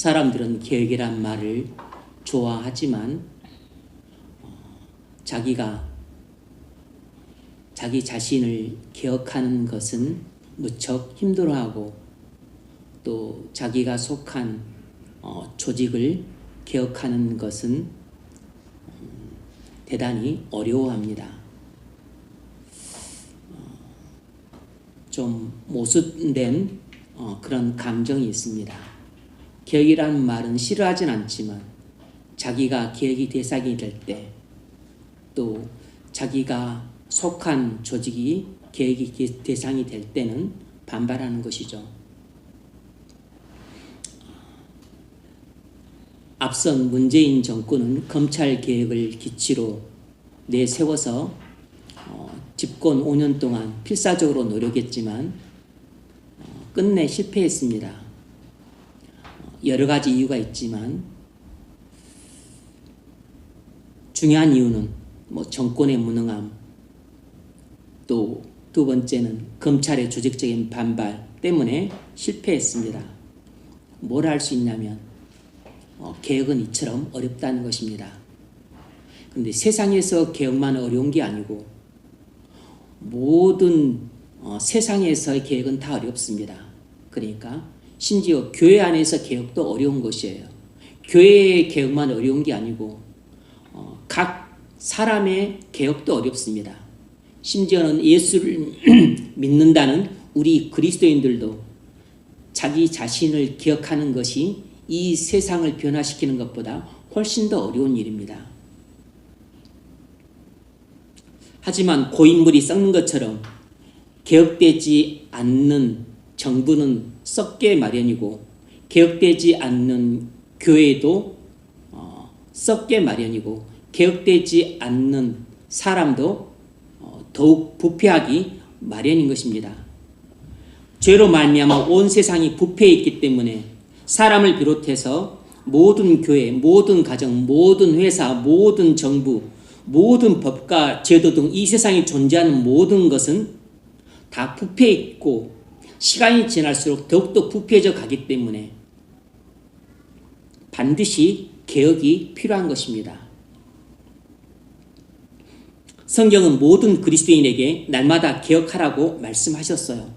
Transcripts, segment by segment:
사람들은 개혁이란 말을 좋아하지만 자기가 자기 자신을 개혁하는 것은 무척 힘들어하고 또 자기가 속한 조직을 개혁하는 것은 대단히 어려워합니다. 좀 모순된 그런 감정이 있습니다. 개혁이라는 말은 싫어하진 않지만 자기가 개혁이 대상이 될 때, 또 자기가 속한 조직이 개혁이 대상이 될 때는 반발하는 것이죠. 앞선 문재인 정권은 검찰 개혁을 기치로 내세워서 집권 5년 동안 필사적으로 노력했지만 끝내 실패했습니다. 여러 가지 이유가 있지만 중요한 이유는 정권의 무능함, 또 두 번째는 검찰의 조직적인 반발 때문에 실패했습니다. 뭘 할 수 있냐면 개혁은 이처럼 어렵다는 것입니다. 그런데 세상에서 개혁만 어려운 게 아니고 모든 세상에서의 개혁은 다 어렵습니다. 그러니까 심지어 교회 안에서 개혁도 어려운 것이에요. 교회의 개혁만 어려운 게 아니고 각 사람의 개혁도 어렵습니다. 심지어는 예수를 믿는다는 우리 그리스도인들도 자기 자신을 기억하는 것이 이 세상을 변화시키는 것보다 훨씬 더 어려운 일입니다. 하지만 고인물이 썩는 것처럼 개혁되지 않는 정부는 썩게 마련이고 개혁되지 않는 교회도 썩게 마련이고 개혁되지 않는 사람도 더욱 부패하기 마련인 것입니다. 죄로 말미암아 온 세상이 부패해 있기 때문에 사람을 비롯해서 모든 교회, 모든 가정, 모든 회사, 모든 정부, 모든 법과 제도 등 이 세상에 존재하는 모든 것은 다 부패해 있고 시간이 지날수록 더욱더 부패해져 가기 때문에 반드시 개혁이 필요한 것입니다. 성경은 모든 그리스도인에게 날마다 개혁하라고 말씀하셨어요.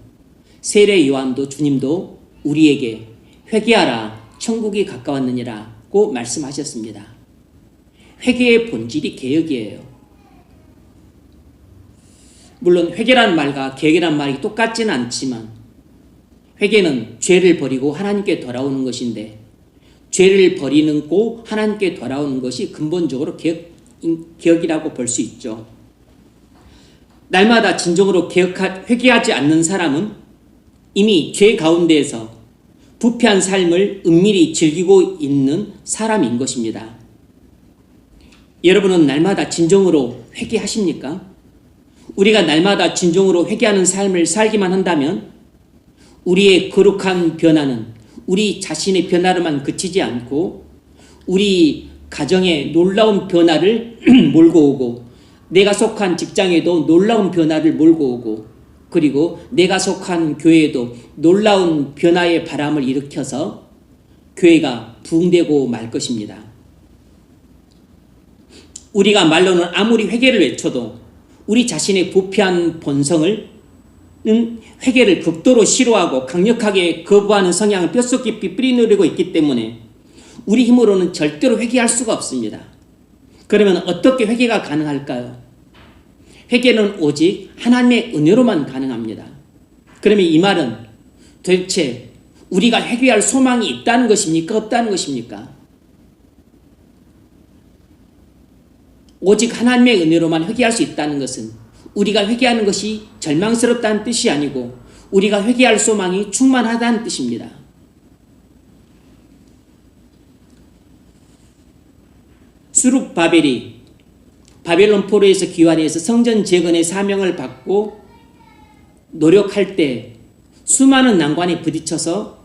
세례 요한도 주님도 우리에게 회개하라 천국이 가까웠느니라고 말씀하셨습니다. 회개의 본질이 개혁이에요. 물론 회개란 말과 개혁이란 말이 똑같지는 않지만 회개는 죄를 버리고 하나님께 돌아오는 것인데 죄를 버리고 하나님께 돌아오는 것이 근본적으로 개혁이라고 볼 수 있죠. 날마다 진정으로 회개하지 않는 사람은 이미 죄 가운데에서 부패한 삶을 은밀히 즐기고 있는 사람인 것입니다. 여러분은 날마다 진정으로 회개하십니까? 우리가 날마다 진정으로 회개하는 삶을 살기만 한다면 우리의 거룩한 변화는 우리 자신의 변화로만 그치지 않고 우리 가정에 놀라운 변화를 몰고 오고 내가 속한 직장에도 놀라운 변화를 몰고 오고 그리고 내가 속한 교회에도 놀라운 변화의 바람을 일으켜서 교회가 부흥되고 말 것입니다. 우리가 말로는 아무리 회개를 외쳐도 우리 자신의 부패한 본성을 회개를 극도로 싫어하고 강력하게 거부하는 성향을 뼛속 깊이 뿌리내리고 있기 때문에 우리 힘으로는 절대로 회개할 수가 없습니다. 그러면 어떻게 회개가 가능할까요? 회개는 오직 하나님의 은혜로만 가능합니다. 그러면 이 말은 도대체 우리가 회개할 소망이 있다는 것입니까? 없다는 것입니까? 오직 하나님의 은혜로만 회개할 수 있다는 것은 우리가 회개하는 것이 절망스럽다는 뜻이 아니고 우리가 회개할 소망이 충만하다는 뜻입니다. 수룹바벨이 바벨론 포로에서 귀환해서 성전 재건의 사명을 받고 노력할 때 수많은 난관에 부딪혀서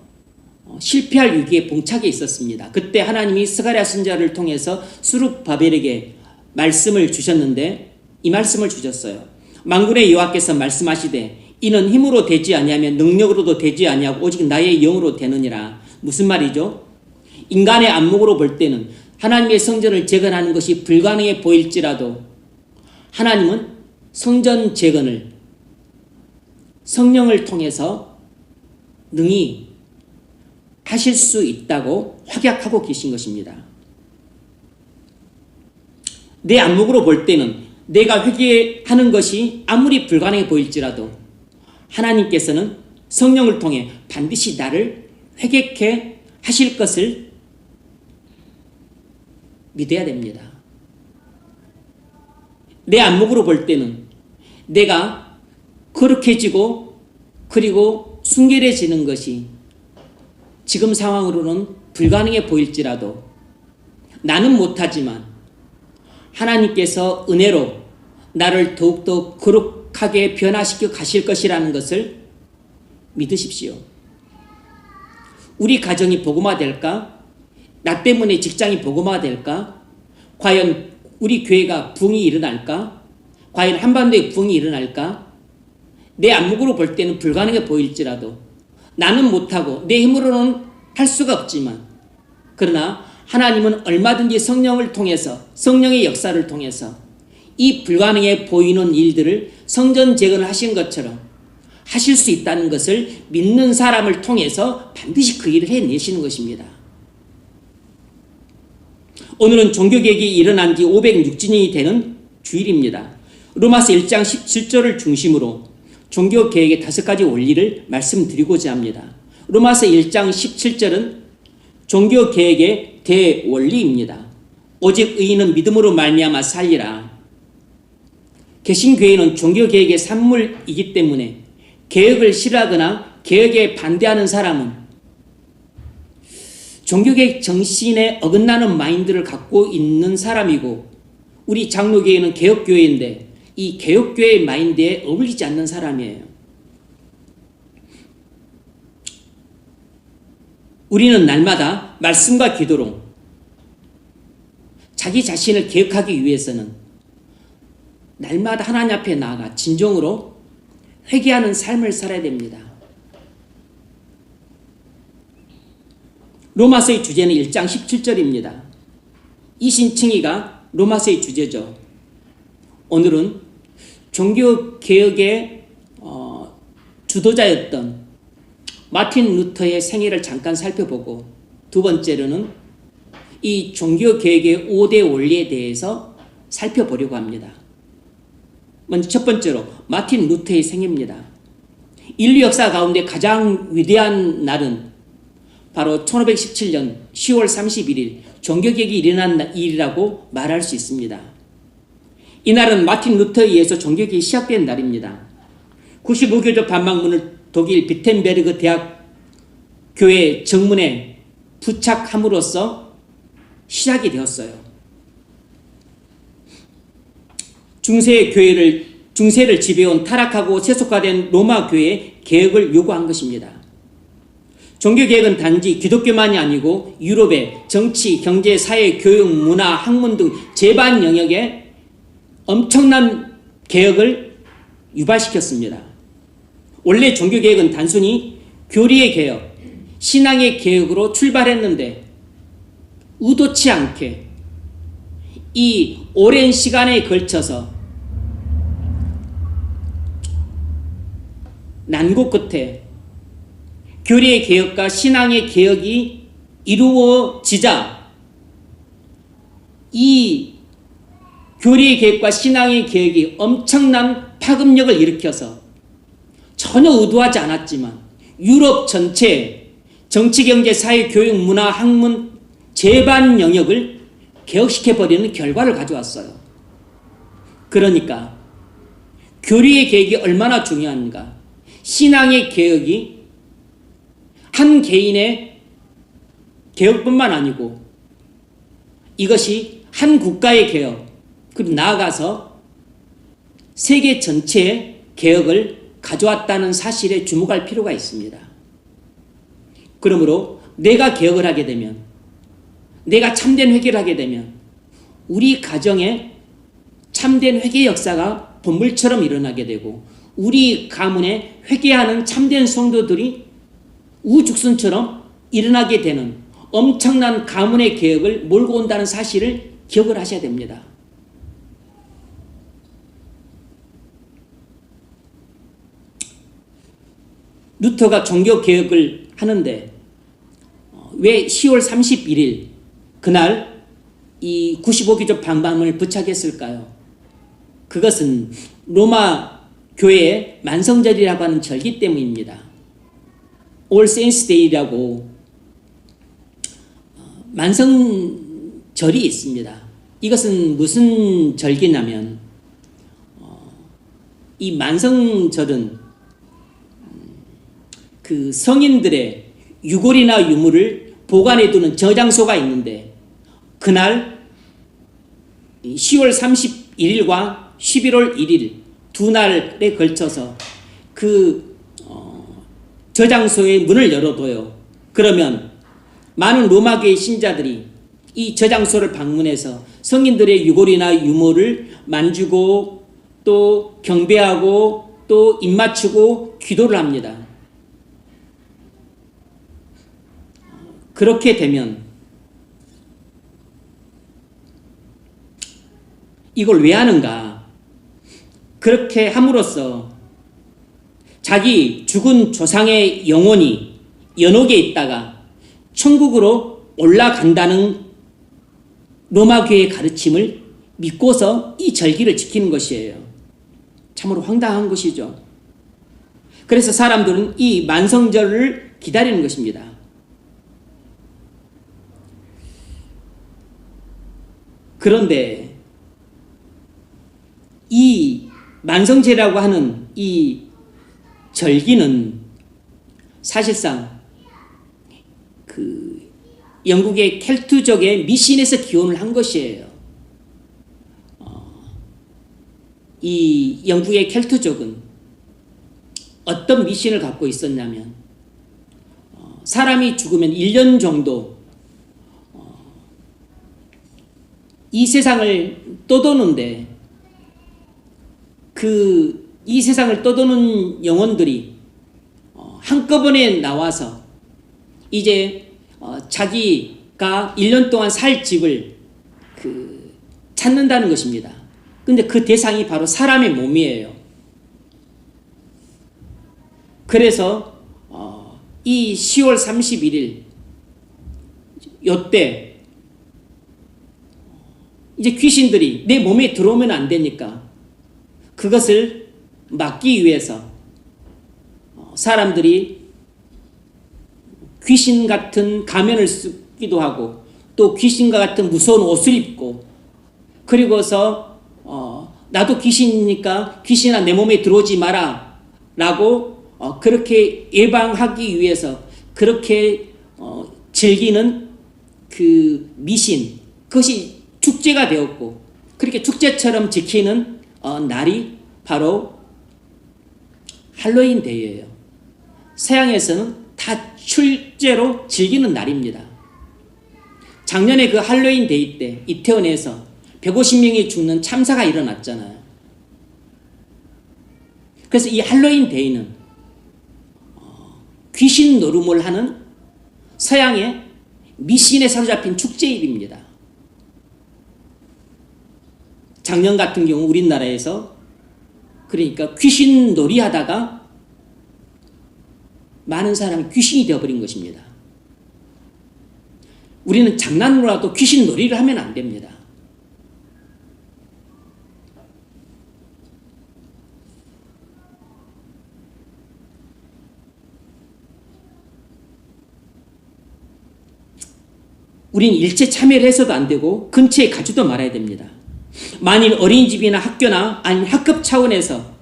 실패할 위기에 봉착해 있었습니다. 그때 하나님이 스가랴 선지자를 통해서 수룹바벨에게 말씀을 주셨는데 이 말씀을 주셨어요. 만군의 여호와께서 말씀하시되 이는 힘으로 되지 아니하며 능력으로도 되지 아니하고 오직 나의 영으로 되느니라. 무슨 말이죠? 인간의 안목으로 볼 때는 하나님의 성전을 재건하는 것이 불가능해 보일지라도 하나님은 성전 재건을 성령을 통해서 능히 하실 수 있다고 확약하고 계신 것입니다. 내 안목으로 볼 때는 내가 회개하는 것이 아무리 불가능해 보일지라도 하나님께서는 성령을 통해 반드시 나를 회개케 하실 것을 믿어야 됩니다. 내 안목으로 볼 때는 내가 거룩해지고 그리고 순결해지는 것이 지금 상황으로는 불가능해 보일지라도 나는 못하지만 하나님께서 은혜로 나를 더욱더 거룩하게 변화시켜 가실 것이라는 것을 믿으십시오. 우리 가정이 복음화될까? 나 때문에 직장이 복음화될까? 과연 우리 교회가 부흥이 일어날까? 과연 한반도에 부흥이 일어날까? 내 안목으로 볼 때는 불가능해 보일지라도 나는 못하고 내 힘으로는 할 수가 없지만 그러나 하나님은 얼마든지 성령을 통해서 성령의 역사를 통해서 이 불가능해 보이는 일들을 성전 재건을 하신 것처럼 하실 수 있다는 것을 믿는 사람을 통해서 반드시 그 일을 해내시는 것입니다. 오늘은 종교개혁이 일어난 지 506주년이 되는 주일입니다. 로마서 1장 17절을 중심으로 종교개혁의 5가지 원리를 말씀드리고자 합니다. 로마서 1장 17절은 종교개혁의 대원리입니다. 오직 의인은 믿음으로 말미암아 살리라. 개신교회는 종교개혁의 산물이기 때문에 개혁을 싫어하거나 개혁에 반대하는 사람은 종교개혁 정신에 어긋나는 마인드를 갖고 있는 사람이고 우리 장로교회는 개혁교회인데 이 개혁교회의 마인드에 어울리지 않는 사람이에요. 우리는 날마다 말씀과 기도로 자기 자신을 개혁하기 위해서는 날마다 하나님 앞에 나아가 진정으로 회개하는 삶을 살아야 됩니다. 로마서의 주제는 1장 17절입니다. 이신칭의가 로마서의 주제죠. 오늘은 종교개혁의 주도자였던 마틴 루터의 생애를 잠깐 살펴보고 두 번째로는 이 종교개혁의 5대 원리에 대해서 살펴보려고 합니다. 먼저 첫 번째로 마틴 루터의 생애입니다. 인류 역사 가운데 가장 위대한 날은 바로 1517년 10월 31일 종교개혁이 일어난 일이라고 말할 수 있습니다. 이날은 마틴 루터에 의해서 종교개혁이 시작된 날입니다. 95교조 반박문을 독일 비텐베르그 대학 교회 정문에 부착함으로써 시작이 되었어요. 중세를 지배해온 타락하고 세속화된 로마 교회의 개혁을 요구한 것입니다. 종교개혁은 단지 기독교만이 아니고 유럽의 정치, 경제, 사회, 교육, 문화, 학문 등 제반 영역에 엄청난 개혁을 유발시켰습니다. 원래 종교개혁은 단순히 교리의 개혁, 신앙의 개혁으로 출발했는데 의도치 않게 이 오랜 시간에 걸쳐서 난고 끝에 교리의 개혁과 신앙의 개혁이 이루어지자 이 교리의 개혁과 신앙의 개혁이 엄청난 파급력을 일으켜서 전혀 의도하지 않았지만 유럽 전체 정치, 경제, 사회, 교육, 문화, 학문 제반 영역을 개혁시켜버리는 결과를 가져왔어요. 그러니까 교리의 개혁이 얼마나 중요한가. 신앙의 개혁이 한 개인의 개혁뿐만 아니고 이것이 한 국가의 개혁, 그리고 나아가서 세계 전체의 개혁을 가져왔다는 사실에 주목할 필요가 있습니다. 그러므로 내가 개혁을 하게 되면, 내가 참된 회개를 하게 되면 우리 가정에 참된 회개 역사가 본물처럼 일어나게 되고 우리 가문에 회개하는 참된 성도들이 우후죽순처럼 일어나게 되는 엄청난 가문의 개혁을 몰고 온다는 사실을 기억을 하셔야 됩니다. 루터가 종교개혁을 하는데 왜 10월 31일 그날 이 95기적 반밤을 부착했을까요? 그것은 로마 교회의 만성절이라고 하는 절기 때문입니다. All Saints Day라고 만성절이 있습니다. 이것은 무슨 절기냐면 이 만성절은 그 성인들의 유골이나 유물을 보관해 두는 저장소가 있는데 그날 10월 31일과 11월 1일 두 날에 걸쳐서 그 저장소의 문을 열어둬요. 그러면 많은 로마교회 신자들이 이 저장소를 방문해서 성인들의 유골이나 유물을 만지고 또 경배하고 또 입맞추고 기도를 합니다. 그렇게 되면 이걸 왜 하는가? 그렇게 함으로써 자기 죽은 조상의 영혼이 연옥에 있다가 천국으로 올라간다는 로마교회의 가르침을 믿고서 이 절기를 지키는 것이에요. 참으로 황당한 것이죠. 그래서 사람들은 이 만성절을 기다리는 것입니다. 그런데 이 만성제라고 하는 이 절기는 사실상 그 영국의 켈트족의 미신에서 기원을 한 것이에요. 이 영국의 켈트족은 어떤 미신을 갖고 있었냐면 사람이 죽으면 1년 정도 이 세상을 떠도는데 이 세상을 떠도는 영혼들이 한꺼번에 나와서 이제 자기가 1년 동안 살 집을 찾는다는 것입니다. 근데 그 대상이 바로 사람의 몸이에요. 그래서 이 10월 31일 요때 이제 귀신들이 내 몸에 들어오면 안 되니까 그것을 막기 위해서 사람들이 귀신 같은 가면을 쓰기도 하고 또 귀신과 같은 무서운 옷을 입고 그리고서 나도 귀신이니까 귀신아 내 몸에 들어오지 마라 라고 그렇게 예방하기 위해서 그렇게 즐기는 그 미신 그것이 축제가 되었고 그렇게 축제처럼 지키는 날이 바로 할로윈 데이예요. 서양에서는 다 출제로 즐기는 날입니다. 작년에 그 할로윈 데이 때 이태원에서 150명이 죽는 참사가 일어났잖아요. 그래서 이 할로윈 데이는 귀신 노름을 하는 서양의 미신에 사로잡힌 축제일입니다. 작년 같은 경우 우리나라에서 그러니까 귀신 놀이 하다가 많은 사람이 귀신이 되어버린 것입니다. 우리는 장난으로라도 귀신 놀이를 하면 안 됩니다. 우린 일체 참여를 해서도 안 되고 근처에 가지도 말아야 됩니다. 만일 어린이집이나 학교나 아니면 학급 차원에서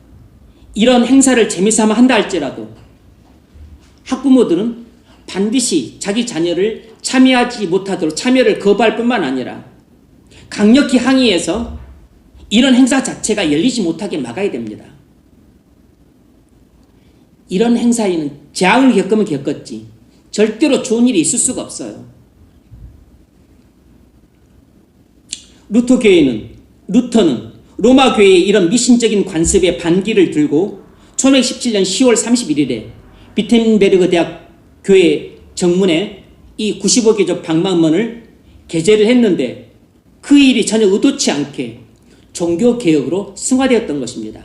이런 행사를 재미삼아 한다 할지라도 학부모들은 반드시 자기 자녀를 참여하지 못하도록 참여를 거부할 뿐만 아니라 강력히 항의해서 이런 행사 자체가 열리지 못하게 막아야 됩니다. 이런 행사에는 재앙을 겪으면 겪었지 절대로 좋은 일이 있을 수가 없어요. 루터는 로마 교회의 이런 미신적인 관습에 반기를 들고 1517년 10월 31일에 비텐베르그 대학 교회 정문에 이 95개조 방망문을 게재를 했는데 그 일이 전혀 의도치 않게 종교개혁으로 승화되었던 것입니다.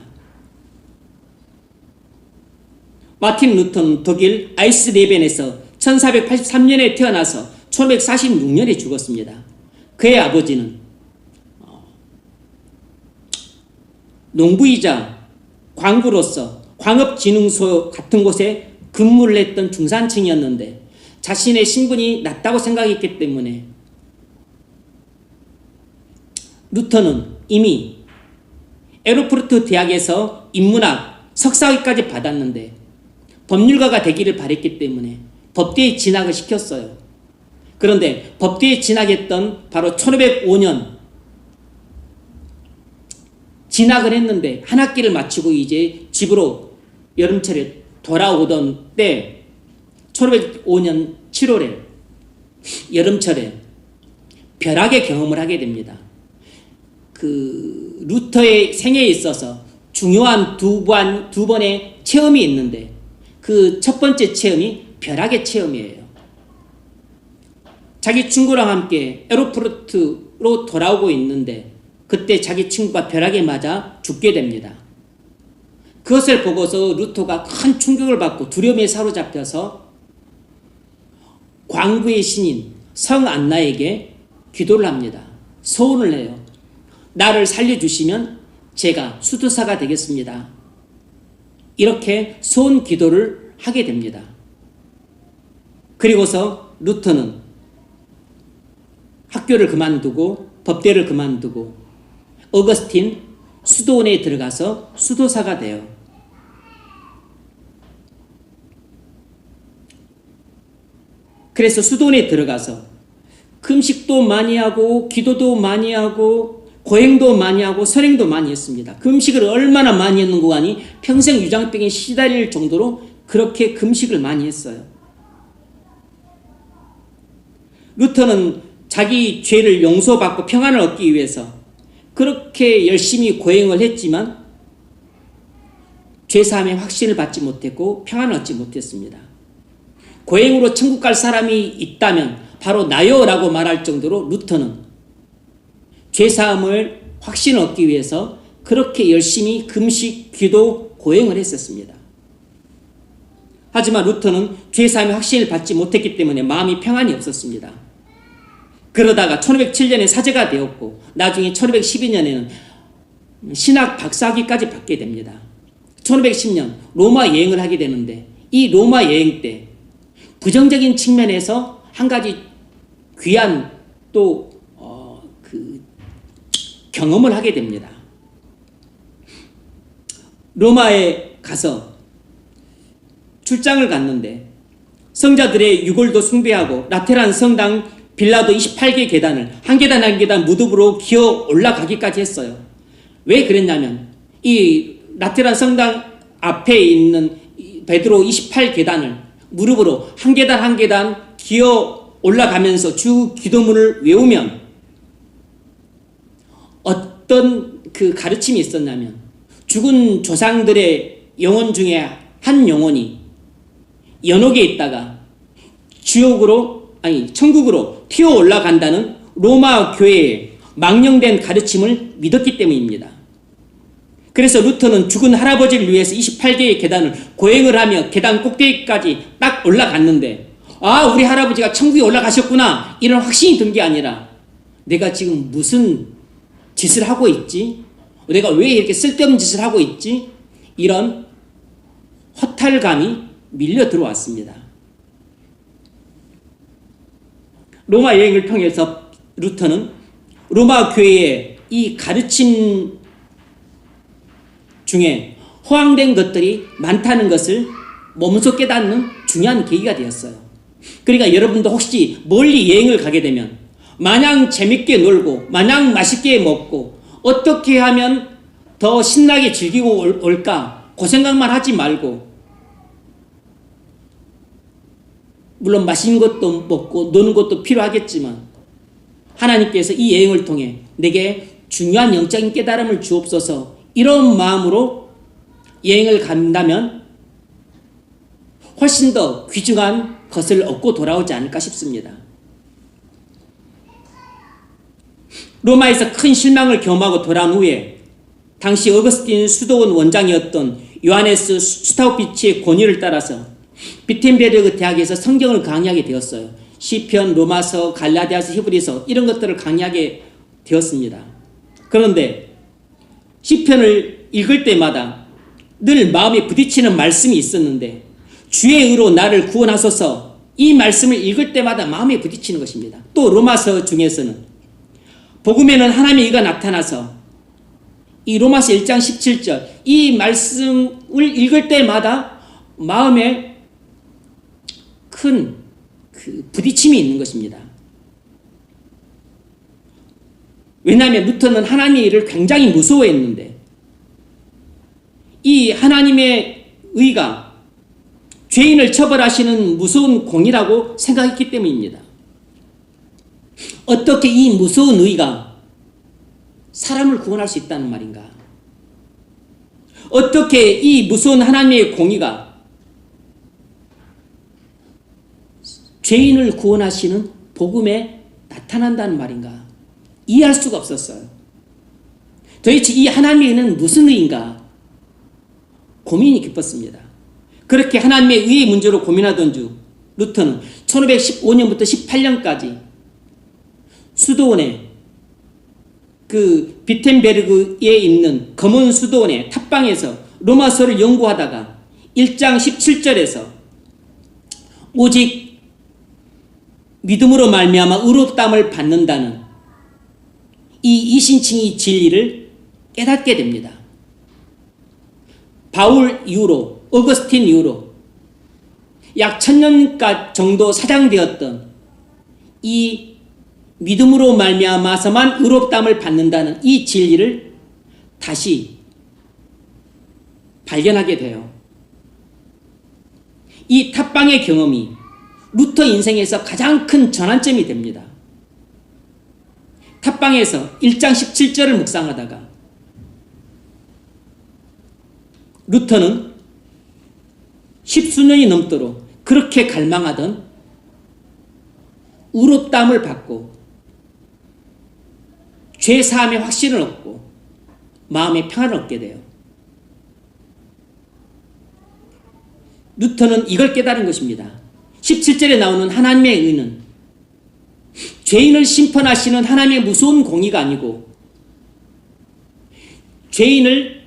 마틴 루터는 독일 아이슬레벤에서 1483년에 태어나서 1546년에 죽었습니다. 그의 아버지는 농부이자 광부로서 광업진흥소 같은 곳에 근무를 했던 중산층이었는데 자신의 신분이 낮다고 생각했기 때문에 루터는 이미 에르푸르트 대학에서 인문학 석사학위까지 받았는데 법률가가 되기를 바랬기 때문에 법대에 진학을 시켰어요. 그런데 법대에 진학했던 바로 1505년 진학을 했는데 한 학기를 마치고 이제 집으로 여름철에 돌아오던 때 1505년 7월에 여름철에 벼락의 경험을 하게 됩니다. 그 루터의 생애에 있어서 중요한 두 번의 체험이 있는데 그 첫 번째 체험이 벼락의 체험이에요. 자기 친구랑 함께 에르푸르트로 돌아오고 있는데 그때 자기 친구가 벼락에 맞아 죽게 됩니다. 그것을 보고서 루터가 큰 충격을 받고 두려움에 사로잡혀서 광부의 신인 성 안나에게 기도를 합니다. 소원을 해요. 나를 살려주시면 제가 수도사가 되겠습니다. 이렇게 소원 기도를 하게 됩니다. 그리고서 루터는 학교를 그만두고 법대를 그만두고 어거스틴 수도원에 들어가서 수도사가 돼요. 그래서 수도원에 들어가서 금식도 많이 하고 기도도 많이 하고 고행도 많이 하고 선행도 많이 했습니다. 금식을 얼마나 많이 했는고 하니 평생 유장병에 시달릴 정도로 그렇게 금식을 많이 했어요. 루터는 자기 죄를 용서받고 평안을 얻기 위해서 그렇게 열심히 고행을 했지만 죄사함의 확신을 받지 못했고 평안을 얻지 못했습니다. 고행으로 천국 갈 사람이 있다면 바로 나요라고 말할 정도로 루터는 죄사함을 확신을 얻기 위해서 그렇게 열심히 금식, 기도, 고행을 했었습니다. 하지만 루터는 죄사함의 확신을 받지 못했기 때문에 마음이 평안이 없었습니다. 그러다가 1507년에 사제가 되었고 나중에 1512년에는 신학 박사학위까지 받게 됩니다. 1510년 로마 여행을 하게 되는데 이 로마 여행 때 부정적인 측면에서 한 가지 귀한 또 경험을 하게 됩니다. 로마에 가서 출장을 갔는데 성자들의 유골도 숭배하고 라테란 성당 빌라도 28개 계단을 한 계단 한 계단 무덤으로 기어 올라가기까지 했어요. 왜 그랬냐면 이 라테란 성당 앞에 있는 베드로 28계단을 무릎으로 한 계단 한 계단 기어 올라가면서 주 기도문을 외우면 어떤 그 가르침이 있었냐면 죽은 조상들의 영혼 중에 한 영혼이 연옥에 있다가 천국으로 튀어 올라간다는 로마 교회의 망령된 가르침을 믿었기 때문입니다. 그래서 루터는 죽은 할아버지를 위해서 28개의 계단을 고행을 하며 계단 꼭대기까지 딱 올라갔는데 우리 할아버지가 천국에 올라가셨구나 이런 확신이 든 게 아니라 내가 지금 무슨 짓을 하고 있지? 내가 왜 이렇게 쓸데없는 짓을 하고 있지? 이런 허탈감이 밀려 들어왔습니다. 로마 여행을 통해서 루터는 로마 교회의 이 가르침 중에 허황된 것들이 많다는 것을 몸소 깨닫는 중요한 계기가 되었어요. 그러니까 여러분도 혹시 멀리 여행을 가게 되면 마냥 재밌게 놀고 마냥 맛있게 먹고 어떻게 하면 더 신나게 즐기고 올까 그 생각만 하지 말고 물론 맛있는 것도 먹고 노는 것도 필요하겠지만 하나님께서 이 여행을 통해 내게 중요한 영적인 깨달음을 주옵소서 이런 마음으로 여행을 간다면 훨씬 더 귀중한 것을 얻고 돌아오지 않을까 싶습니다. 로마에서 큰 실망을 경험하고 돌아온 후에 당시 어거스틴 수도원 원장이었던 요하네스 슈타우피치의 권유를 따라서 비텐베르그 대학에서 성경을 강의하게 되었어요. 시편, 로마서, 갈라디아서, 히브리서 이런 것들을 강의하게 되었습니다. 그런데 시편을 읽을 때마다 늘 마음에 부딪히는 말씀이 있었는데 주의 의로 나를 구원하소서 이 말씀을 읽을 때마다 마음에 부딪히는 것입니다. 또 로마서 중에서는 복음에는 하나님의 의가 나타나서 이 로마서 1장 17절 이 말씀을 읽을 때마다 마음에 큰 부딪힘이 있는 것입니다. 왜냐하면 루터는 하나님의 일을 굉장히 무서워했는데 이 하나님의 의가 죄인을 처벌하시는 무서운 공이라고 생각했기 때문입니다. 어떻게 이 무서운 의가 사람을 구원할 수 있다는 말인가? 어떻게 이 무서운 하나님의 공의가 죄인을 구원하시는 복음에 나타난다는 말인가? 이해할 수가 없었어요. 도대체 이 하나님의 의는 무슨 의인가? 고민이 깊었습니다. 그렇게 하나님의 의의 문제로 고민하던 중 루터는 1515년부터 18년까지 수도원에 그 비텐베르그에 있는 검은 수도원의 탑방에서 로마서를 연구하다가 1장 17절에서 오직 믿음으로 말미암아 의롭다함을 받는다는 이 이신칭의 진리를 깨닫게 됩니다. 바울 이후로 어거스틴 이후로 약 1000년 정도 사장되었던 이 믿음으로 말미암아서만 의롭다함을 받는다는 이 진리를 다시 발견하게 돼요. 이 탑방의 경험이 루터 인생에서 가장 큰 전환점이 됩니다. 탑방에서 1장 17절을 묵상하다가 루터는 십수년이 넘도록 그렇게 갈망하던 의롭다함을 받고 죄사함의 확신을 얻고 마음의 평안을 얻게 돼요. 루터는 이걸 깨달은 것입니다. 17절에 나오는 하나님의 의는 죄인을 심판하시는 하나님의 무서운 공의가 아니고 죄인을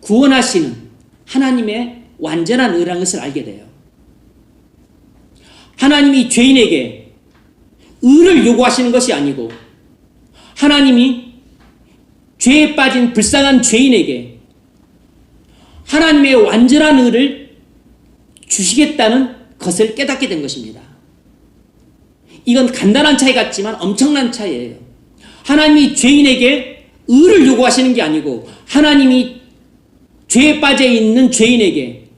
구원하시는 하나님의 완전한 의라는 것을 알게 돼요. 하나님이 죄인에게 의를 요구하시는 것이 아니고 하나님이 죄에 빠진 불쌍한 죄인에게 하나님의 완전한 의를 주시겠다는 것을 깨닫게 된 것입니다. 이건 간단한 차이 같지만 엄청난 차이예요. 하나님이 죄인에게 의를 요구하시는 게 아니고 하나님이 죄에 빠져 있는 죄인에게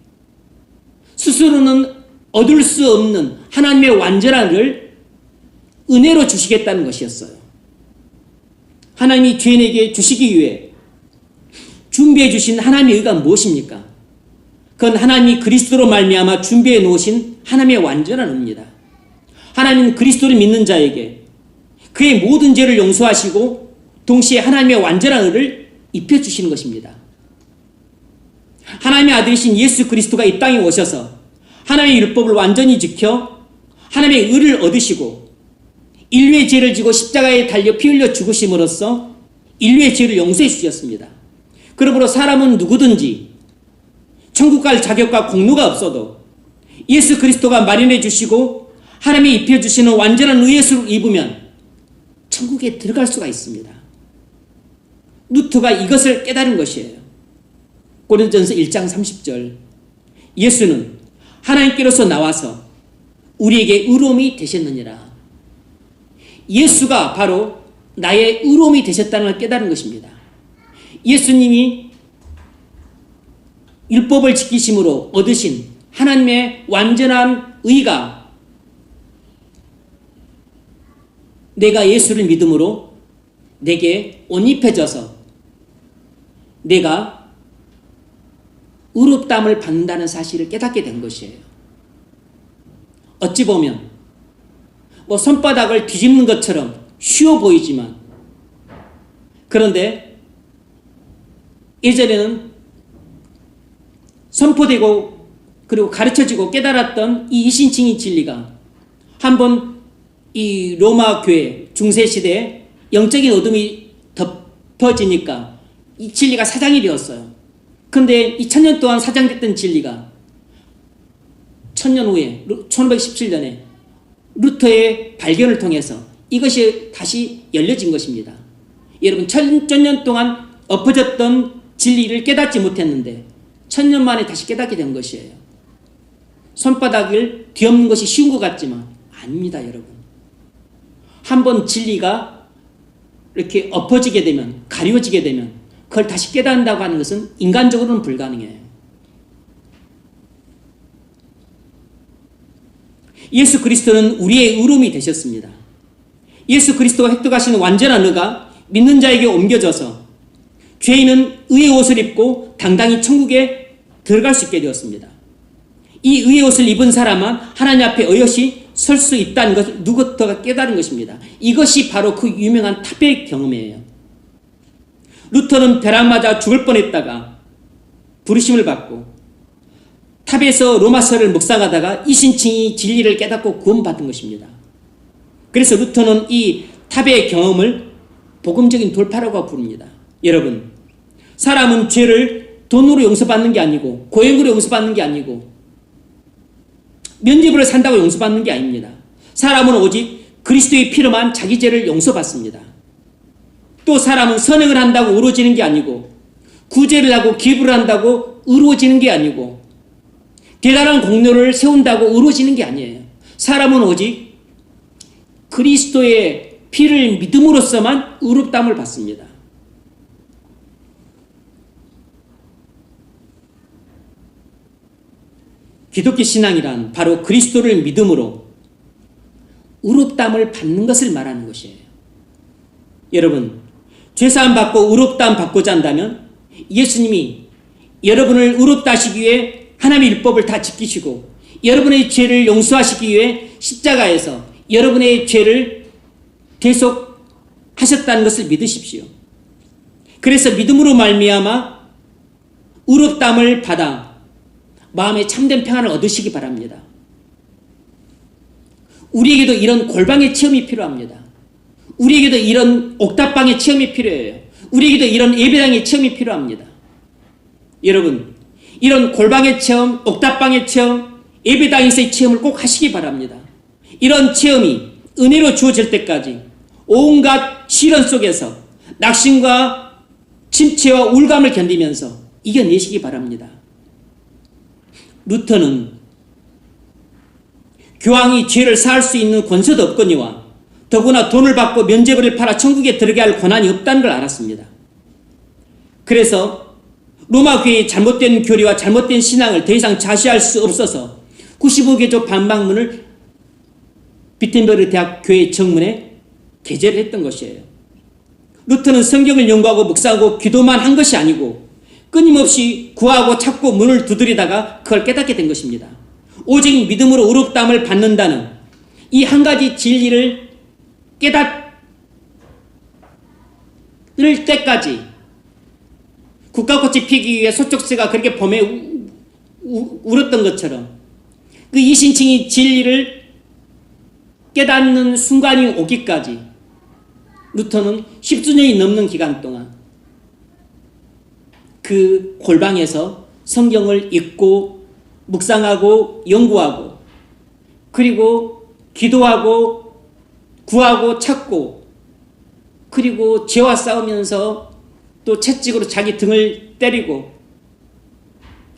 스스로는 얻을 수 없는 하나님의 완전한 의를 은혜로 주시겠다는 것이었어요. 하나님이 죄인에게 주시기 위해 준비해 주신 하나님의 의가 무엇입니까? 그건 하나님이 그리스도로 말미암아 준비해 놓으신 하나님의 완전한 의입니다. 하나님은 그리스도를 믿는 자에게 그의 모든 죄를 용서하시고 동시에 하나님의 완전한 의를 입혀주시는 것입니다. 하나님의 아들이신 예수 그리스도가 이 땅에 오셔서 하나님의 율법을 완전히 지켜 하나님의 의를 얻으시고 인류의 죄를 지고 십자가에 달려 피 흘려 죽으심으로써 인류의 죄를 용서해 주셨습니다. 그러므로 사람은 누구든지 천국 갈 자격과 공로가 없어도 예수 그리스도가 마련해 주시고 하나님이 입혀주시는 완전한 의의 수를 입으면 천국에 들어갈 수가 있습니다. 루터가 이것을 깨달은 것이에요. 고린도전서 1장 30절 예수는 하나님께로서 나와서 우리에게 의로움이 되셨느니라. 예수가 바로 나의 의로움이 되셨다는 걸 깨달은 것입니다. 예수님이 율법을 지키심으로 얻으신 하나님의 완전한 의가 내가 예수를 믿음으로 내게 옷 입혀져서 내가 의롭다함을 받는다는 사실을 깨닫게 된 것이에요. 어찌 보면 손바닥을 뒤집는 것처럼 쉬워 보이지만, 그런데 예전에는 선포되고 그리고 가르쳐지고 깨달았던 이 이신칭의 진리가 한번 이 로마 교회 중세시대에 영적인 어둠이 덮어지니까 이 진리가 사장이 되었어요. 그런데 이 1000년 동안 사장됐던 진리가 1000년 후에 1517년에 루터의 발견을 통해서 이것이 다시 열려진 것입니다. 여러분, 1000년 동안 엎어졌던 진리를 깨닫지 못했는데 1000년 만에 다시 깨닫게 된 것이에요. 손바닥을 뒤엎는 것이 쉬운 것 같지만 아닙니다, 여러분. 한번 진리가 이렇게 엎어지게 되면, 가려지게 되면 그걸 다시 깨닫는다고 하는 것은 인간적으로는 불가능해요. 예수 그리스도는 우리의 의로움이 되셨습니다. 예수 그리스도가 획득하신 완전한 의가 믿는 자에게 옮겨져서 죄인은 의의 옷을 입고 당당히 천국에 들어갈 수 있게 되었습니다. 이 의의 옷을 입은 사람은 하나님 앞에 의없이 설 수 있다는 것을 누구부터가 깨달은 것입니다. 이것이 바로 그 유명한 탑의 경험이에요. 루터는 벼락 맞아 죽을 뻔했다가 부르심을 받고 탑에서 로마서를 묵상하다가 이신칭의 진리를 깨닫고 구원받은 것입니다. 그래서 루터는 이 탑의 경험을 복음적인 돌파라고 부릅니다. 여러분, 사람은 죄를 돈으로 용서받는 게 아니고 고행으로 용서받는 게 아니고 면죄부를 산다고 용서받는 게 아닙니다. 사람은 오직 그리스도의 피로만 자기 죄를 용서받습니다. 또 사람은 선행을 한다고 의로워지는 게 아니고 구제를 하고 기부를 한다고 의로워지는 게 아니고 대단한 공로를 세운다고 의로워지는 게 아니에요. 사람은 오직 그리스도의 피를 믿음으로써만 의롭다함을 받습니다. 기독교 신앙이란 바로 그리스도를 믿음으로 의롭다함을 받는 것을 말하는 것이에요. 여러분, 죄사함 받고 의롭다함 받고자 한다면 예수님이 여러분을 의롭다 하시기 위해 하나님의 율법을 다 지키시고 여러분의 죄를 용서하시기 위해 십자가에서 여러분의 죄를 대속하셨다는 것을 믿으십시오. 그래서 믿음으로 말미암아 의롭다함을 받아 마음에 참된 평안을 얻으시기 바랍니다. 우리에게도 이런 골방의 체험이 필요합니다. 우리에게도 이런 옥탑방의 체험이 필요해요. 우리에게도 이런 예배당의 체험이 필요합니다. 여러분, 이런 골방의 체험, 옥탑방의 체험, 예배당에서의 체험을 꼭 하시기 바랍니다. 이런 체험이 은혜로 주어질 때까지 온갖 시련 속에서 낙심과 침체와 우울감을 견디면서 이겨내시기 바랍니다. 루터는 교황이 죄를 사할 수 있는 권세도 없거니와 더구나 돈을 받고 면죄부를 팔아 천국에 들어가게 할 권한이 없다는 걸 알았습니다. 그래서 로마 교회의 잘못된 교리와 잘못된 신앙을 더 이상 자시할 수 없어서 95개조 반박문을 비텐베르 대학 교회 정문에 게재를 했던 것이에요. 루터는 성경을 연구하고 묵상하고 기도만 한 것이 아니고 끊임없이 구하고 찾고 문을 두드리다가 그걸 깨닫게 된 것입니다. 오직 믿음으로 의롭다함을 받는다는 이 한 가지 진리를 깨닫을 때까지 국화꽃이 피기 위해 소쩍새가 그렇게 봄에 울었던 것처럼 그 이신칭의 진리를 깨닫는 순간이 오기까지 루터는 10수년이 넘는 기간 동안 그 골방에서 성경을 읽고 묵상하고 연구하고 그리고 기도하고 구하고 찾고 그리고 죄와 싸우면서 또 채찍으로 자기 등을 때리고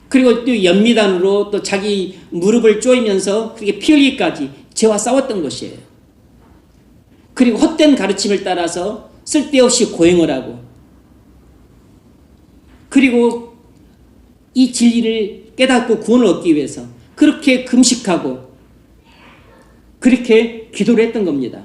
그리고 또 연미단으로 또 자기 무릎을 쪼이면서 그렇게 피 흘리기까지 죄와 싸웠던 것이에요. 그리고 헛된 가르침을 따라서 쓸데없이 고행을 하고 그리고 이 진리를 깨닫고 구원을 얻기 위해서 그렇게 금식하고 그렇게 기도를 했던 겁니다.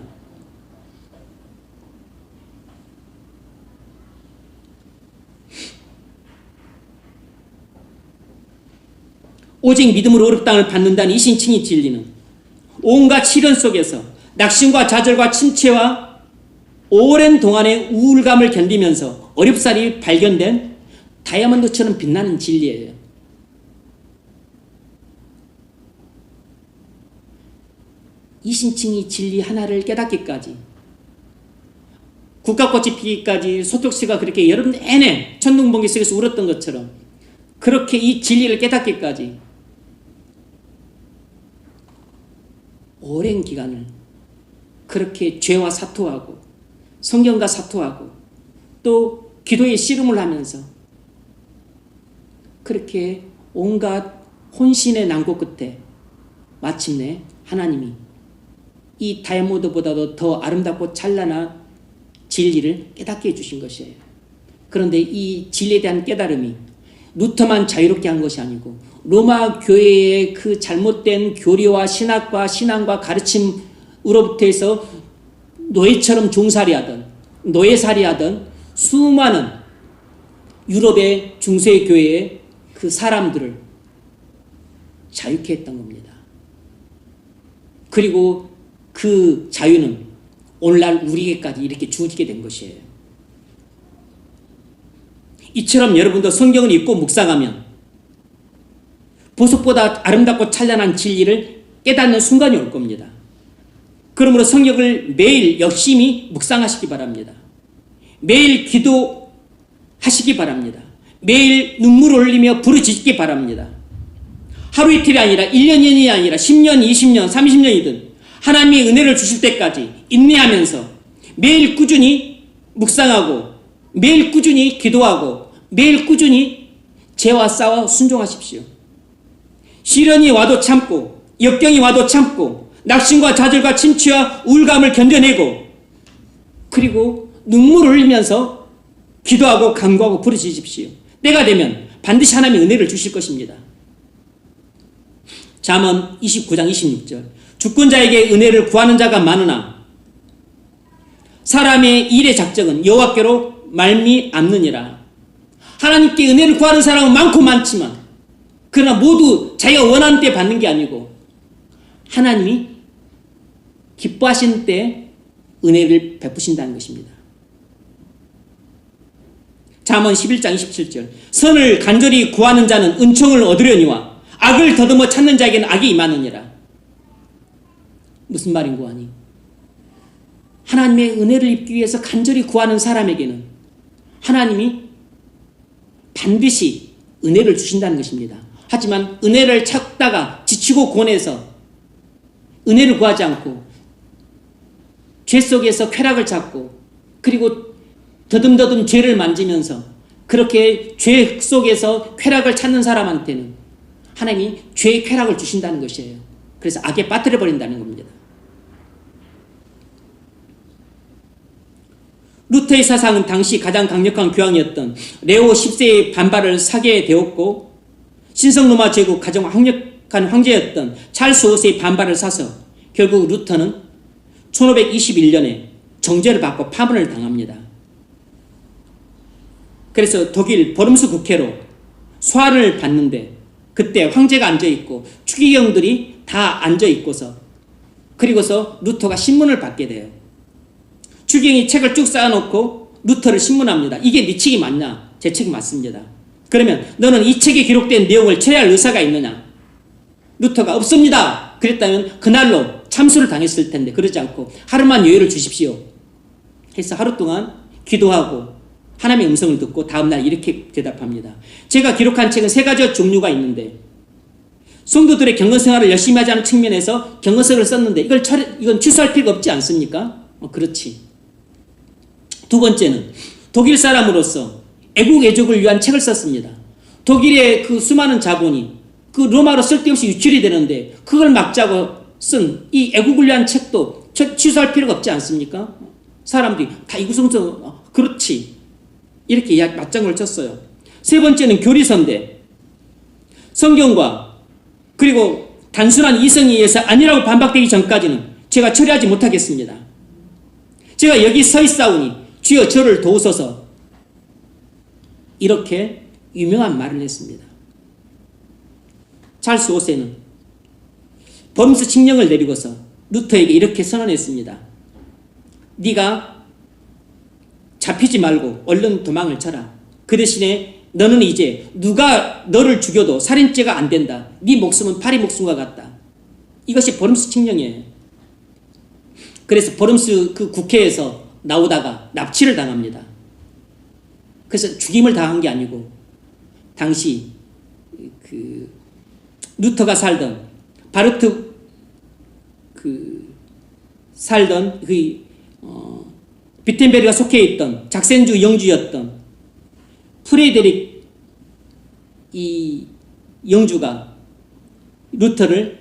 오직 믿음으로 어렵 땅을 받는다는 이신칭의 진리는 온갖 시련 속에서 낙심과 좌절과 침체와 오랜 동안의 우울감을 견디면서 어렵사리 발견된 다이아몬드처럼 빛나는 진리예요. 이신칭의 진리 하나를 깨닫기까지, 국화꽃이 피기까지 소떡씨가 그렇게 여름 내내 천둥번개 속에서 울었던 것처럼 그렇게 이 진리를 깨닫기까지 오랜 기간을 그렇게 죄와 사토하고 성경과 사토하고 또 기도의 씨름을 하면서 그렇게 온갖 혼신의 난고 끝에 마침내 하나님이 이 다이아몬드보다도 더 아름답고 찬란한 진리를 깨닫게 해주신 것이에요. 그런데 이 진리에 대한 깨달음이 루터만 자유롭게 한 것이 아니고 로마 교회의 그 잘못된 교리와 신학과 신앙과 가르침으로부터 해서 노예처럼 종살이하던 노예살이하던 수많은 유럽의 중세 교회의 그 사람들을 자유케 했던 겁니다. 그리고 그 자유는 오늘날 우리에게까지 이렇게 주어지게 된 것이에요. 이처럼 여러분도 성경을 읽고 묵상하면 보석보다 아름답고 찬란한 진리를 깨닫는 순간이 올 겁니다. 그러므로 성경을 매일 열심히 묵상하시기 바랍니다. 매일 기도하시기 바랍니다. 매일 눈물을 흘리며 부르짖기 바랍니다. 하루 이틀이 아니라 1년, 2년이 아니라 10년, 20년, 30년이든 하나님의 은혜를 주실 때까지 인내하면서 매일 꾸준히 묵상하고 매일 꾸준히 기도하고 매일 꾸준히 죄와 싸워 순종하십시오. 시련이 와도 참고 역경이 와도 참고 낙심과 좌절과 침체와 우울감을 견뎌내고 그리고 눈물을 흘리면서 기도하고 간구하고 부르짖으십시오. 때가 되면 반드시 하나님의 은혜를 주실 것입니다. 잠언 29장 26절 주권자에게 은혜를 구하는 자가 많으나 사람의 일의 작정은 여호와께로 말미암느니라. 하나님께 은혜를 구하는 사람은 많고 많지만 그러나 모두 자기가 원하는 때 받는 게 아니고 하나님이 기뻐하시는 때 은혜를 베푸신다는 것입니다. 잠언 11장 27절 선을 간절히 구하는 자는 은총을 얻으려니와 악을 더듬어 찾는 자에게는 악이 임하느니라. 무슨 말인고 하니 하나님의 은혜를 입기 위해서 간절히 구하는 사람에게는 하나님이 반드시 은혜를 주신다는 것입니다. 하지만 은혜를 찾다가 지치고 고뇌해서 은혜를 구하지 않고 죄 속에서 쾌락을 찾고 그리고 더듬더듬 죄를 만지면서 그렇게 죄 속에서 쾌락을 찾는 사람한테는 하나님이 죄의 쾌락을 주신다는 것이에요. 그래서 악에 빠뜨려 버린다는 겁니다. 루터의 사상은 당시 가장 강력한 교황이었던 레오 10세의 반발을 사게 되었고 신성로마 제국 가장 강력한 황제였던 찰스 5세의 반발을 사서 결국 루터는 1521년에 정죄를 받고 파문을 당합니다. 그래서 독일 버름스 국회로 소환을 받는데 그때 황제가 앉아있고 추기경들이 다 앉아있고서 그리고서 루터가 신문을 받게 돼요. 추기경이 책을 쭉 쌓아놓고 루터를 신문합니다. 이게 네 책이 맞냐? 제 책이 맞습니다. 그러면 너는 이 책에 기록된 내용을 처리할 의사가 있느냐? 루터가 없습니다. 그랬다면 그날로 참수를 당했을 텐데 그러지 않고 하루만 여유를 주십시오. 해서 하루 동안 기도하고 하나님의 음성을 듣고 다음날 이렇게 대답합니다. 제가 기록한 책은 3가지 종류가 있는데 성도들의 경건생활을 열심히 하지 않은 측면에서 경건서를 썼는데 이건 취소할 필요가 없지 않습니까? 그렇지. 두 번째는 독일 사람으로서 애국 애족을 위한 책을 썼습니다. 독일의 그 수많은 자본이 그 로마로 쓸데없이 유출이 되는데 그걸 막자고 쓴 이 애국을 위한 책도 취소할 필요가 없지 않습니까? 사람들이 다 이구성성 그렇지 이렇게 맞장구를 쳤어요. 세 번째는 교리서인데 성경과 그리고 단순한 이성에 의해서 아니라고 반박되기 전까지는 제가 처리하지 못하겠습니다. 제가 여기 서 있사오니 주여 저를 도우소서 이렇게 유명한 말을 했습니다. 찰스 5세는 범스 칙령을 내리고서 루터에게 이렇게 선언했습니다. 네가 잡히지 말고 얼른 도망을 쳐라. 그 대신에 너는 이제 누가 너를 죽여도 살인죄가 안 된다. 네 목숨은 파리 목숨과 같다. 이것이 버름스 칙령이에요. 그래서 버름스 그 국회에서 나오다가 납치를 당합니다. 그래서 죽임을 당한 게 아니고 당시 그 루터가 살던 바르트 살던 비텐베르가 속해 있던 작센주 영주였던 프레데릭 이 영주가 루터를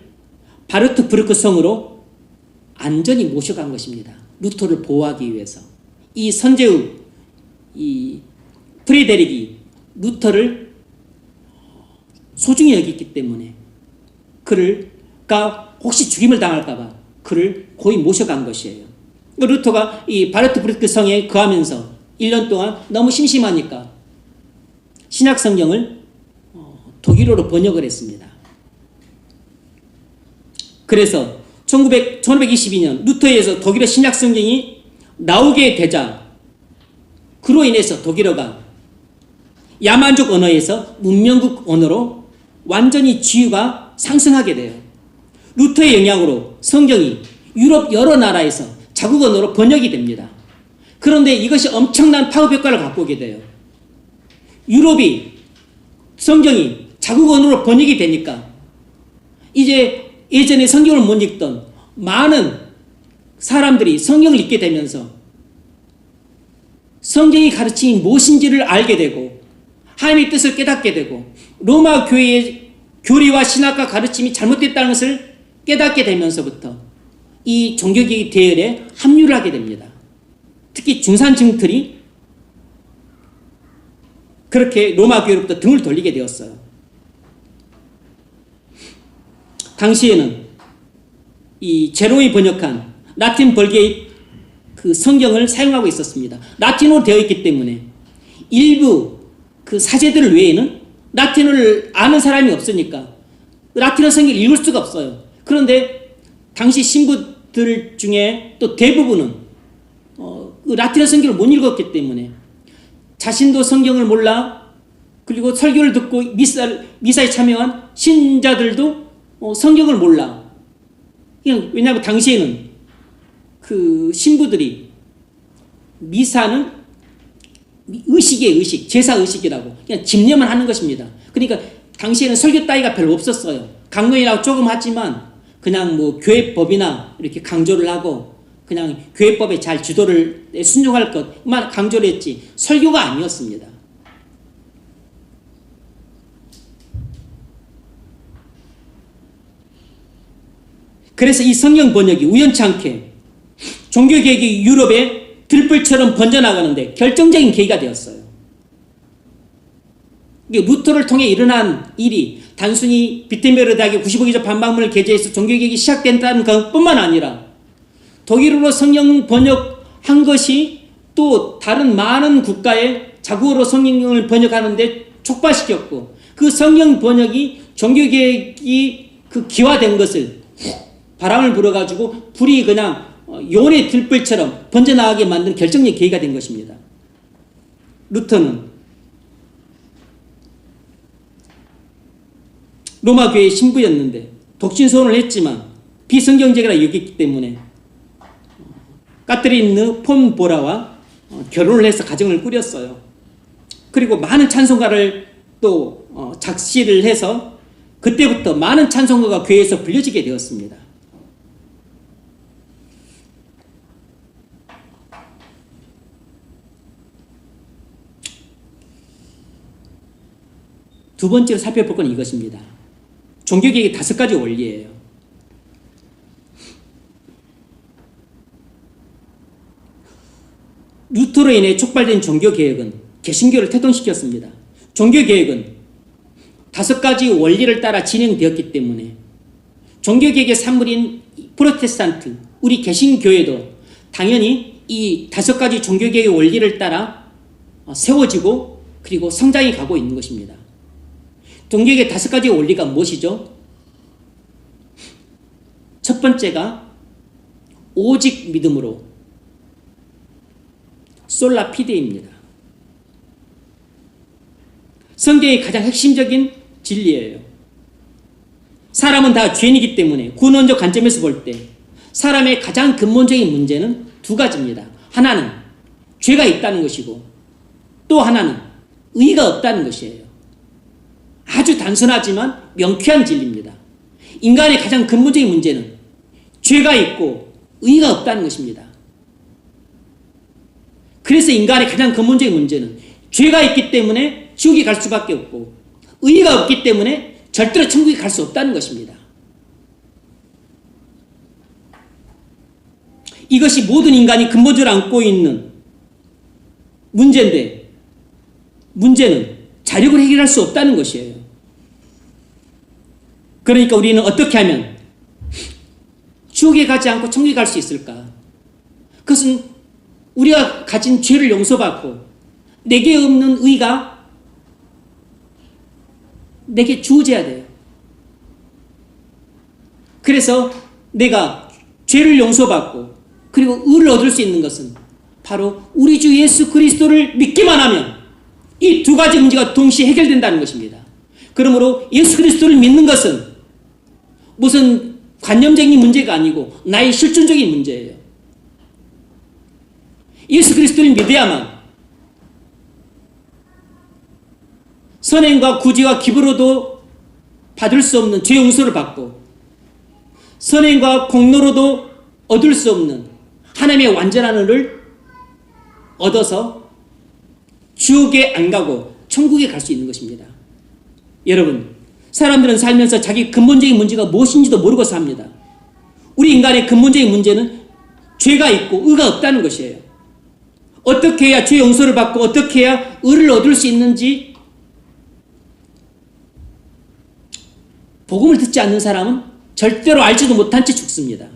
바르트브르크 성으로 안전히 모셔간 것입니다. 루터를 보호하기 위해서. 이 선제의 이 프레데릭이 루터를 소중히 여겼기 때문에 그가 혹시 죽임을 당할까봐 그를 고이 모셔간 것이에요. 루터가 이 바르트브르크 성에 거하면서 1년 동안 너무 심심하니까 신약 성경을 독일어로 번역을 했습니다. 그래서 1522년 루터에 의해서 독일어 신약 성경이 나오게 되자 그로 인해서 독일어가 야만족 언어에서 문명국 언어로 완전히 지위가 상승하게 돼요. 루터의 영향으로 성경이 유럽 여러 나라에서 자국 언어로 번역이 됩니다. 그런데 이것이 엄청난 파급 효과를 갖고 오게 돼요. 유럽이 성경이 자국 언어로 번역이 되니까 이제 예전에 성경을 못 읽던 많은 사람들이 성경을 읽게 되면서 성경이 가르침이 무엇인지를 알게 되고 하나님의 뜻을 깨닫게 되고 로마 교회의 교리와 신학과 가르침이 잘못됐다는 것을 깨닫게 되면서부터 이 종교개혁 대열에 합류를 하게 됩니다. 특히 중산층들이 그렇게 로마 교회로부터 등을 돌리게 되었어요. 당시에는 이 제롬이 번역한 라틴 벌게의 그 성경을 사용하고 있었습니다. 라틴어로 되어 있기 때문에 일부 그 사제들 외에는 라틴어를 아는 사람이 없으니까 라틴어 성경을 읽을 수가 없어요. 그런데 당시 신부들 중에 또 대부분은 그 라틴어 성경을 못 읽었기 때문에 자신도 성경을 몰라 그리고 설교를 듣고 미사에 참여한 신자들도 성경을 몰라. 왜냐하면 당시에는 그 신부들이 미사는 의식이에요. 의식. 제사 의식이라고. 그냥 집념을 하는 것입니다. 그러니까 당시에는 설교 따위가 별로 없었어요. 강론이라고 조금 하지만 그냥 뭐 교회법이나 이렇게 강조를 하고 그냥 교회법에 잘 지도를 순종할 것만 강조를 했지 설교가 아니었습니다. 그래서 이 성경 번역이 우연치 않게 종교개혁이 유럽에 들불처럼 번져나가는데 결정적인 계기가 되었어요. 루터를 통해 일어난 일이 단순히 비텐베르 대학의 95기 전 반박문을 게재해서 종교개혁이 시작된다는 것뿐만 아니라 독일어로 성경 번역한 것이 또 다른 많은 국가의 자국어로 성경을 번역하는데 촉발시켰고 그 성경 번역이 종교개혁이 그 기화된 것을 바람을 불어가지고 불이 그냥 요원의 들불처럼 번져나가게 만든 결정적인 계기가 된 것입니다. 루터는 로마 교회의 신부였는데 독신소원을 했지만 비성경적이라 여겼기 때문에 까트리느 폰 보라와 결혼을 해서 가정을 꾸렸어요. 그리고 많은 찬송가를 또 작시를 해서 그때부터 많은 찬송가가 교회에서 불려지게 되었습니다. 두 번째로 살펴볼 건 이것입니다. 종교개혁의 5가지 원리예요. 루터로 인해 촉발된 종교개혁은 개신교를 태동시켰습니다. 종교개혁은 5가지 원리를 따라 진행되었기 때문에 종교개혁의 산물인 프로테스탄트, 우리 개신교회도 당연히 이 5가지 종교개혁의 원리를 따라 세워지고 그리고 성장해 가고 있는 것입니다. 종교의 5가지 원리가 무엇이죠? 첫 번째가 오직 믿음으로, 솔라 피데입니다. 성경의 가장 핵심적인 진리예요. 사람은 다 죄인이기 때문에 구원적 관점에서 볼 때 사람의 가장 근본적인 문제는 2가지입니다. 하나는 죄가 있다는 것이고 또 하나는 의가 없다는 것이에요. 아주 단순하지만 명쾌한 진리입니다. 인간의 가장 근본적인 문제는 죄가 있고 의가 없다는 것입니다. 그래서 인간의 가장 근본적인 문제는 죄가 있기 때문에 지옥에 갈 수밖에 없고 의가 없기 때문에 절대로 천국에 갈 수 없다는 것입니다. 이것이 모든 인간이 근본적으로 안고 있는 문제인데 문제는 자력으로 해결할 수 없다는 것이에요. 그러니까 우리는 어떻게 하면 지옥에 가지 않고 천국에 갈 수 있을까? 그것은 우리가 가진 죄를 용서받고 내게 없는 의가 내게 주어져야 돼요. 그래서 내가 죄를 용서받고 그리고 의를 얻을 수 있는 것은 바로 우리 주 예수 그리스도를 믿기만 하면 이 2가지 문제가 동시에 해결된다는 것입니다. 그러므로 예수 그리스도를 믿는 것은 무슨 관념적인 문제가 아니고 나의 실존적인 문제예요. 예수 그리스도를 믿어야만 선행과 구제와 기부로도 받을 수 없는 죄 용서를 받고 선행과 공로로도 얻을 수 없는 하나님의 완전한 의를 얻어서 지옥에 안 가고 천국에 갈 수 있는 것입니다. 여러분, 사람들은 살면서 자기 근본적인 문제가 무엇인지도 모르고 삽니다. 우리 인간의 근본적인 문제는 죄가 있고 의가 없다는 것이에요. 어떻게 해야 죄 용서를 받고 어떻게 해야 의를 얻을 수 있는지 복음을 듣지 않는 사람은 절대로 알지도 못한 채 죽습니다.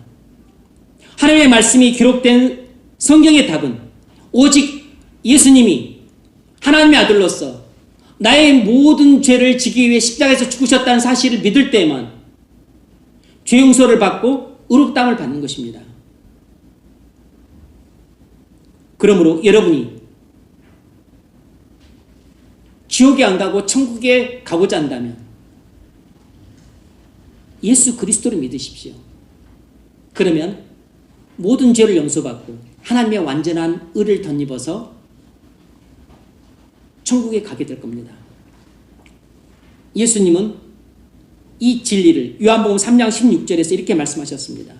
하나님의 말씀이 기록된 성경의 답은 오직 예수님이 하나님의 아들로서 나의 모든 죄를 지기 위해 십자가에서 죽으셨다는 사실을 믿을 때만 죄 용서를 받고 의롭다함을 받는 것입니다. 그러므로 여러분이 지옥에 안 가고 천국에 가고자 한다면 예수 그리스도를 믿으십시오. 그러면 모든 죄를 용서받고 하나님의 완전한 의를 덧입어서 천국에 가게 될 겁니다. 예수님은 이 진리를 요한복음 3장 16절에서 이렇게 말씀하셨습니다.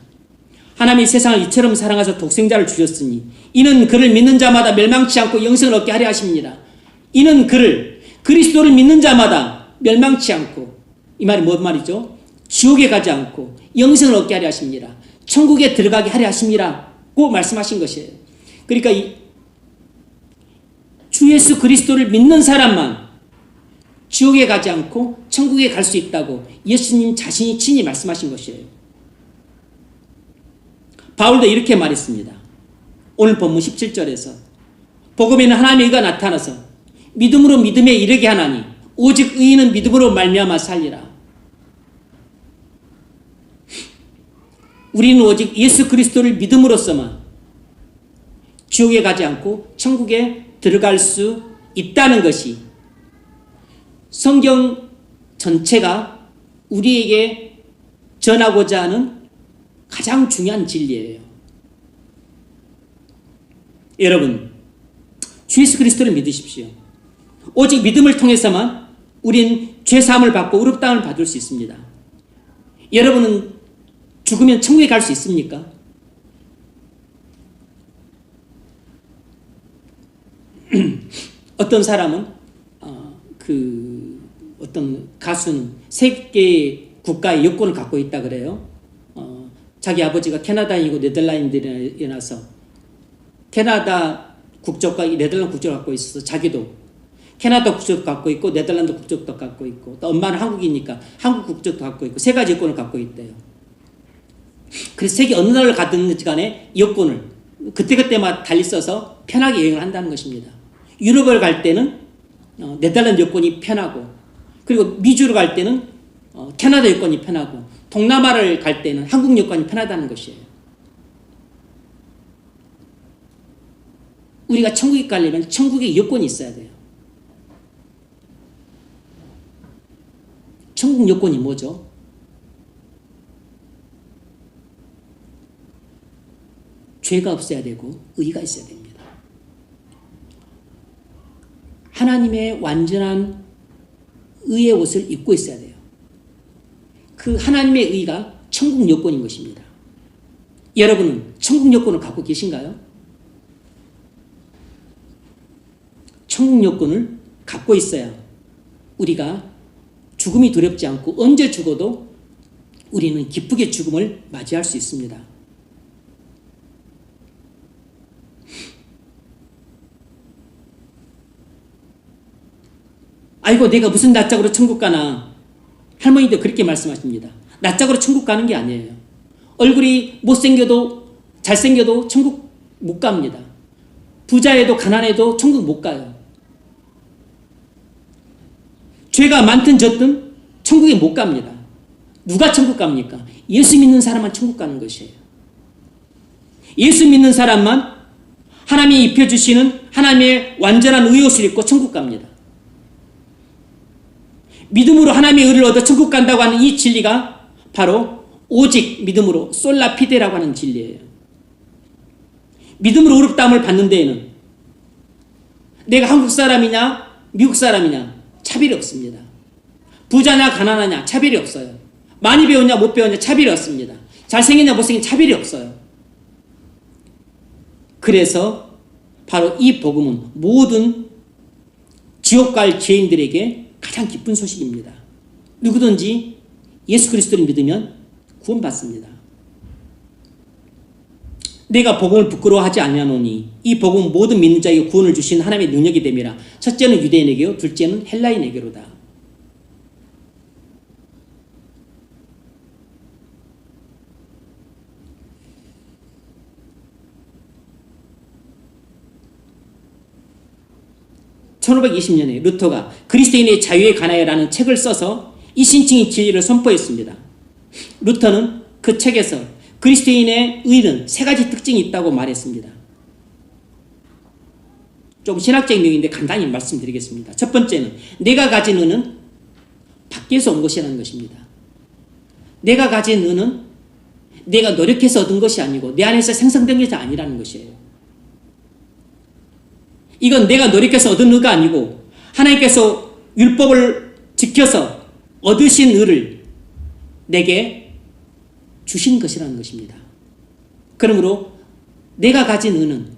하나님이 세상을 이처럼 사랑하사 독생자를 주셨으니 이는 그를 믿는 자마다 멸망치 않고 영생을 얻게 하려 하십니다. 이는 그를 그리스도를 믿는 자마다 멸망치 않고 이 말이 뭔 말이죠? 지옥에 가지 않고 영생을 얻게 하려 하십니다. 천국에 들어가게 하려 하십니다고 말씀하신 것이에요. 그러니까 주 예수 그리스도를 믿는 사람만 지옥에 가지 않고 천국에 갈 수 있다고 예수님 자신이 친히 말씀하신 것이에요. 바울도 이렇게 말했습니다. 오늘 본문 17절에서 복음에는 하나님의 의가 나타나서 믿음으로 믿음에 이르게 하나니 오직 의인은 믿음으로 말미암아 살리라. 우리는 오직 예수 그리스도를 믿음으로써만 지옥에 가지 않고 천국에 들어갈 수 있다는 것이 성경 전체가 우리에게 전하고자 하는 가장 중요한 진리예요. 여러분, 주 예수 그리스도를 믿으십시오. 오직 믿음을 통해서만 우린 죄사함을 받고 의롭다함을 받을 수 있습니다. 여러분은 죽으면 천국에 갈 수 있습니까? 어떤 사람은 어떤 가수는 3개의 국가의 여권을 갖고 있다 그래요. 자기 아버지가 캐나다인이고 네덜란드에 나서 캐나다 국적과 네덜란드 국적을 갖고 있어서 자기도 캐나다 국적도 갖고 있고 네덜란드 국적도 갖고 있고 또 엄마는 한국이니까 한국 국적도 갖고 있고 3가지 여권을 갖고 있대요. 그래서 세계 어느 나라를 가든 간에 여권을 그때그때마다 달리 써서 편하게 여행을 한다는 것입니다. 유럽을 갈 때는 네덜란드 여권이 편하고 그리고 미주로 갈 때는 캐나다 여권이 편하고 동남아를 갈 때는 한국 여권이 편하다는 것이에요. 우리가 천국에 가려면 천국의 여권이 있어야 돼요. 천국 여권이 뭐죠? 죄가 없어야 되고 의가 있어야 됩니다. 하나님의 완전한 의의 옷을 입고 있어야 돼요. 그 하나님의 의가 천국 여권인 것입니다. 여러분은 천국 여권을 갖고 계신가요? 천국 여권을 갖고 있어야 우리가 죽음이 두렵지 않고 언제 죽어도 우리는 기쁘게 죽음을 맞이할 수 있습니다. 아이고 내가 무슨 낯짝으로 천국 가나. 할머니도 그렇게 말씀하십니다. 낯짝으로 천국 가는 게 아니에요. 얼굴이 못생겨도 잘생겨도 천국 못 갑니다. 부자에도 가난해도 천국 못 가요. 죄가 많든 적든 천국에 못 갑니다. 누가 천국 갑니까? 예수 믿는 사람만 천국 가는 것이에요. 예수 믿는 사람만 하나님이 입혀주시는 하나님의 완전한 의옷을 입고 천국 갑니다. 믿음으로 하나님의 의를 얻어 천국 간다고 하는 이 진리가 바로 오직 믿음으로 솔라피데라고 하는 진리예요. 믿음으로 의롭다함을 받는 데에는 내가 한국 사람이냐 미국 사람이냐 차별이 없습니다. 부자냐 가난하냐 차별이 없어요. 많이 배웠냐 못 배웠냐 차별이 없습니다. 잘생겼냐 못생긴 차별이 없어요. 그래서 바로 이 복음은 모든 지옥 갈 죄인들에게 가장 기쁜 소식입니다. 누구든지 예수 그리스도를 믿으면 구원받습니다. 내가 복음을 부끄러워하지 아니하노니 이 복음은 모든 믿는 자에게 구원을 주신 하나님의 능력이 됨이라. 첫째는 유대인에게요 둘째는 헬라인에게로다. (1520년에) 루터가 그리스도인의 자유에 관하여라는 책을 써서 이 신칭의 진리를 선포했습니다. 루터는 그 책에서 그리스도인의 의는 세 가지 특징이 있다고 말했습니다. 좀 신학적인 내용인데 간단히 말씀드리겠습니다. 첫 번째는 내가 가진 의는 밖에서 온 것이라는 것입니다. 내가 가진 의는 내가 노력해서 얻은 것이 아니고 내 안에서 생성된 것이 아니라는 것이에요. 이건 내가 노력해서 얻은 의가 아니고 하나님께서 율법을 지켜서 얻으신 의를 내게 주신 것이라는 것입니다. 그러므로 내가 가진 의는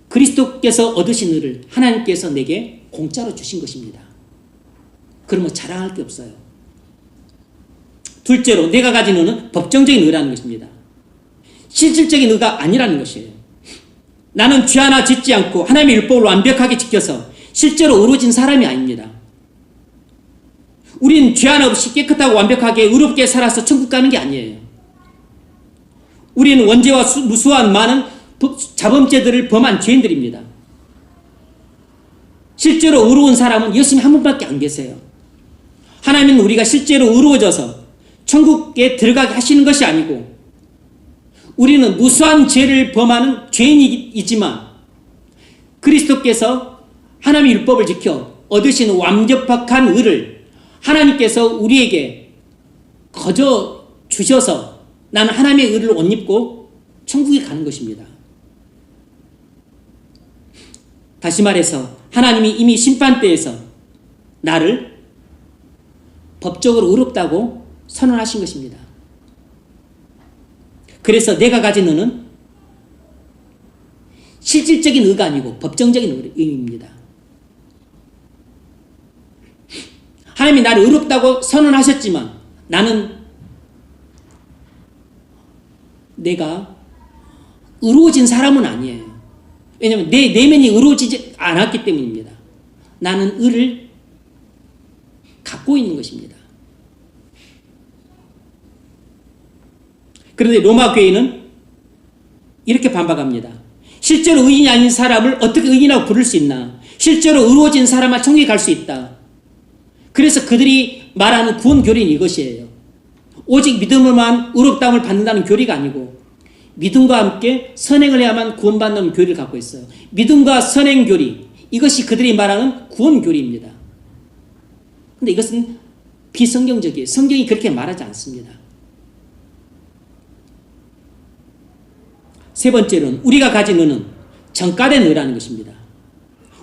그리스도께서 얻으신 의를 하나님께서 내게 공짜로 주신 것입니다. 그러면 자랑할 게 없어요. 둘째로 내가 가진 의는 법정적인 의라는 것입니다. 실질적인 의가 아니라는 것이에요. 나는 죄 하나 짓지 않고 하나님의 율법을 완벽하게 지켜서 실제로 의로워진 사람이 아닙니다. 우리는 죄 하나 없이 깨끗하고 완벽하게 의롭게 살아서 천국 가는 게 아니에요. 우리는 원죄와 무수한 많은 자범죄들을 범한 죄인들입니다. 실제로 의로운 사람은 예수님 한 분밖에 안 계세요. 하나님은 우리가 실제로 의로워져서 천국에 들어가게 하시는 것이 아니고 우리는 무수한 죄를 범하는 죄인이지만 그리스도께서 하나님의 율법을 지켜 얻으신 완벽한 의를 하나님께서 우리에게 거저 주셔서 나는 하나님의 의를 옷 입고 천국에 가는 것입니다. 다시 말해서 하나님이 이미 심판대에서 나를 법적으로 의롭다고 선언하신 것입니다. 그래서 내가 가진 의는 실질적인 의가 아니고 법정적인 의입니다. 하나님이 나를 의롭다고 선언하셨지만 나는 내가 의로워진 사람은 아니에요. 왜냐하면 내 내면이 의로워지지 않았기 때문입니다. 나는 의를 갖고 있는 것입니다. 그런데 로마 교회는 이렇게 반박합니다. 실제로 의인이 아닌 사람을 어떻게 의인이라고 부를 수 있나? 실제로 의로워진 사람만 천국에 갈 수 있다. 그래서 그들이 말하는 구원 교리는 이것이에요. 오직 믿음으로만 의롭다함을 받는다는 교리가 아니고 믿음과 함께 선행을 해야만 구원받는 교리를 갖고 있어요. 믿음과 선행 교리, 이것이 그들이 말하는 구원 교리입니다. 근데 이것은 비성경적이에요. 성경이 그렇게 말하지 않습니다. 세 번째로는 우리가 가진 의는 정가된 의라는 것입니다.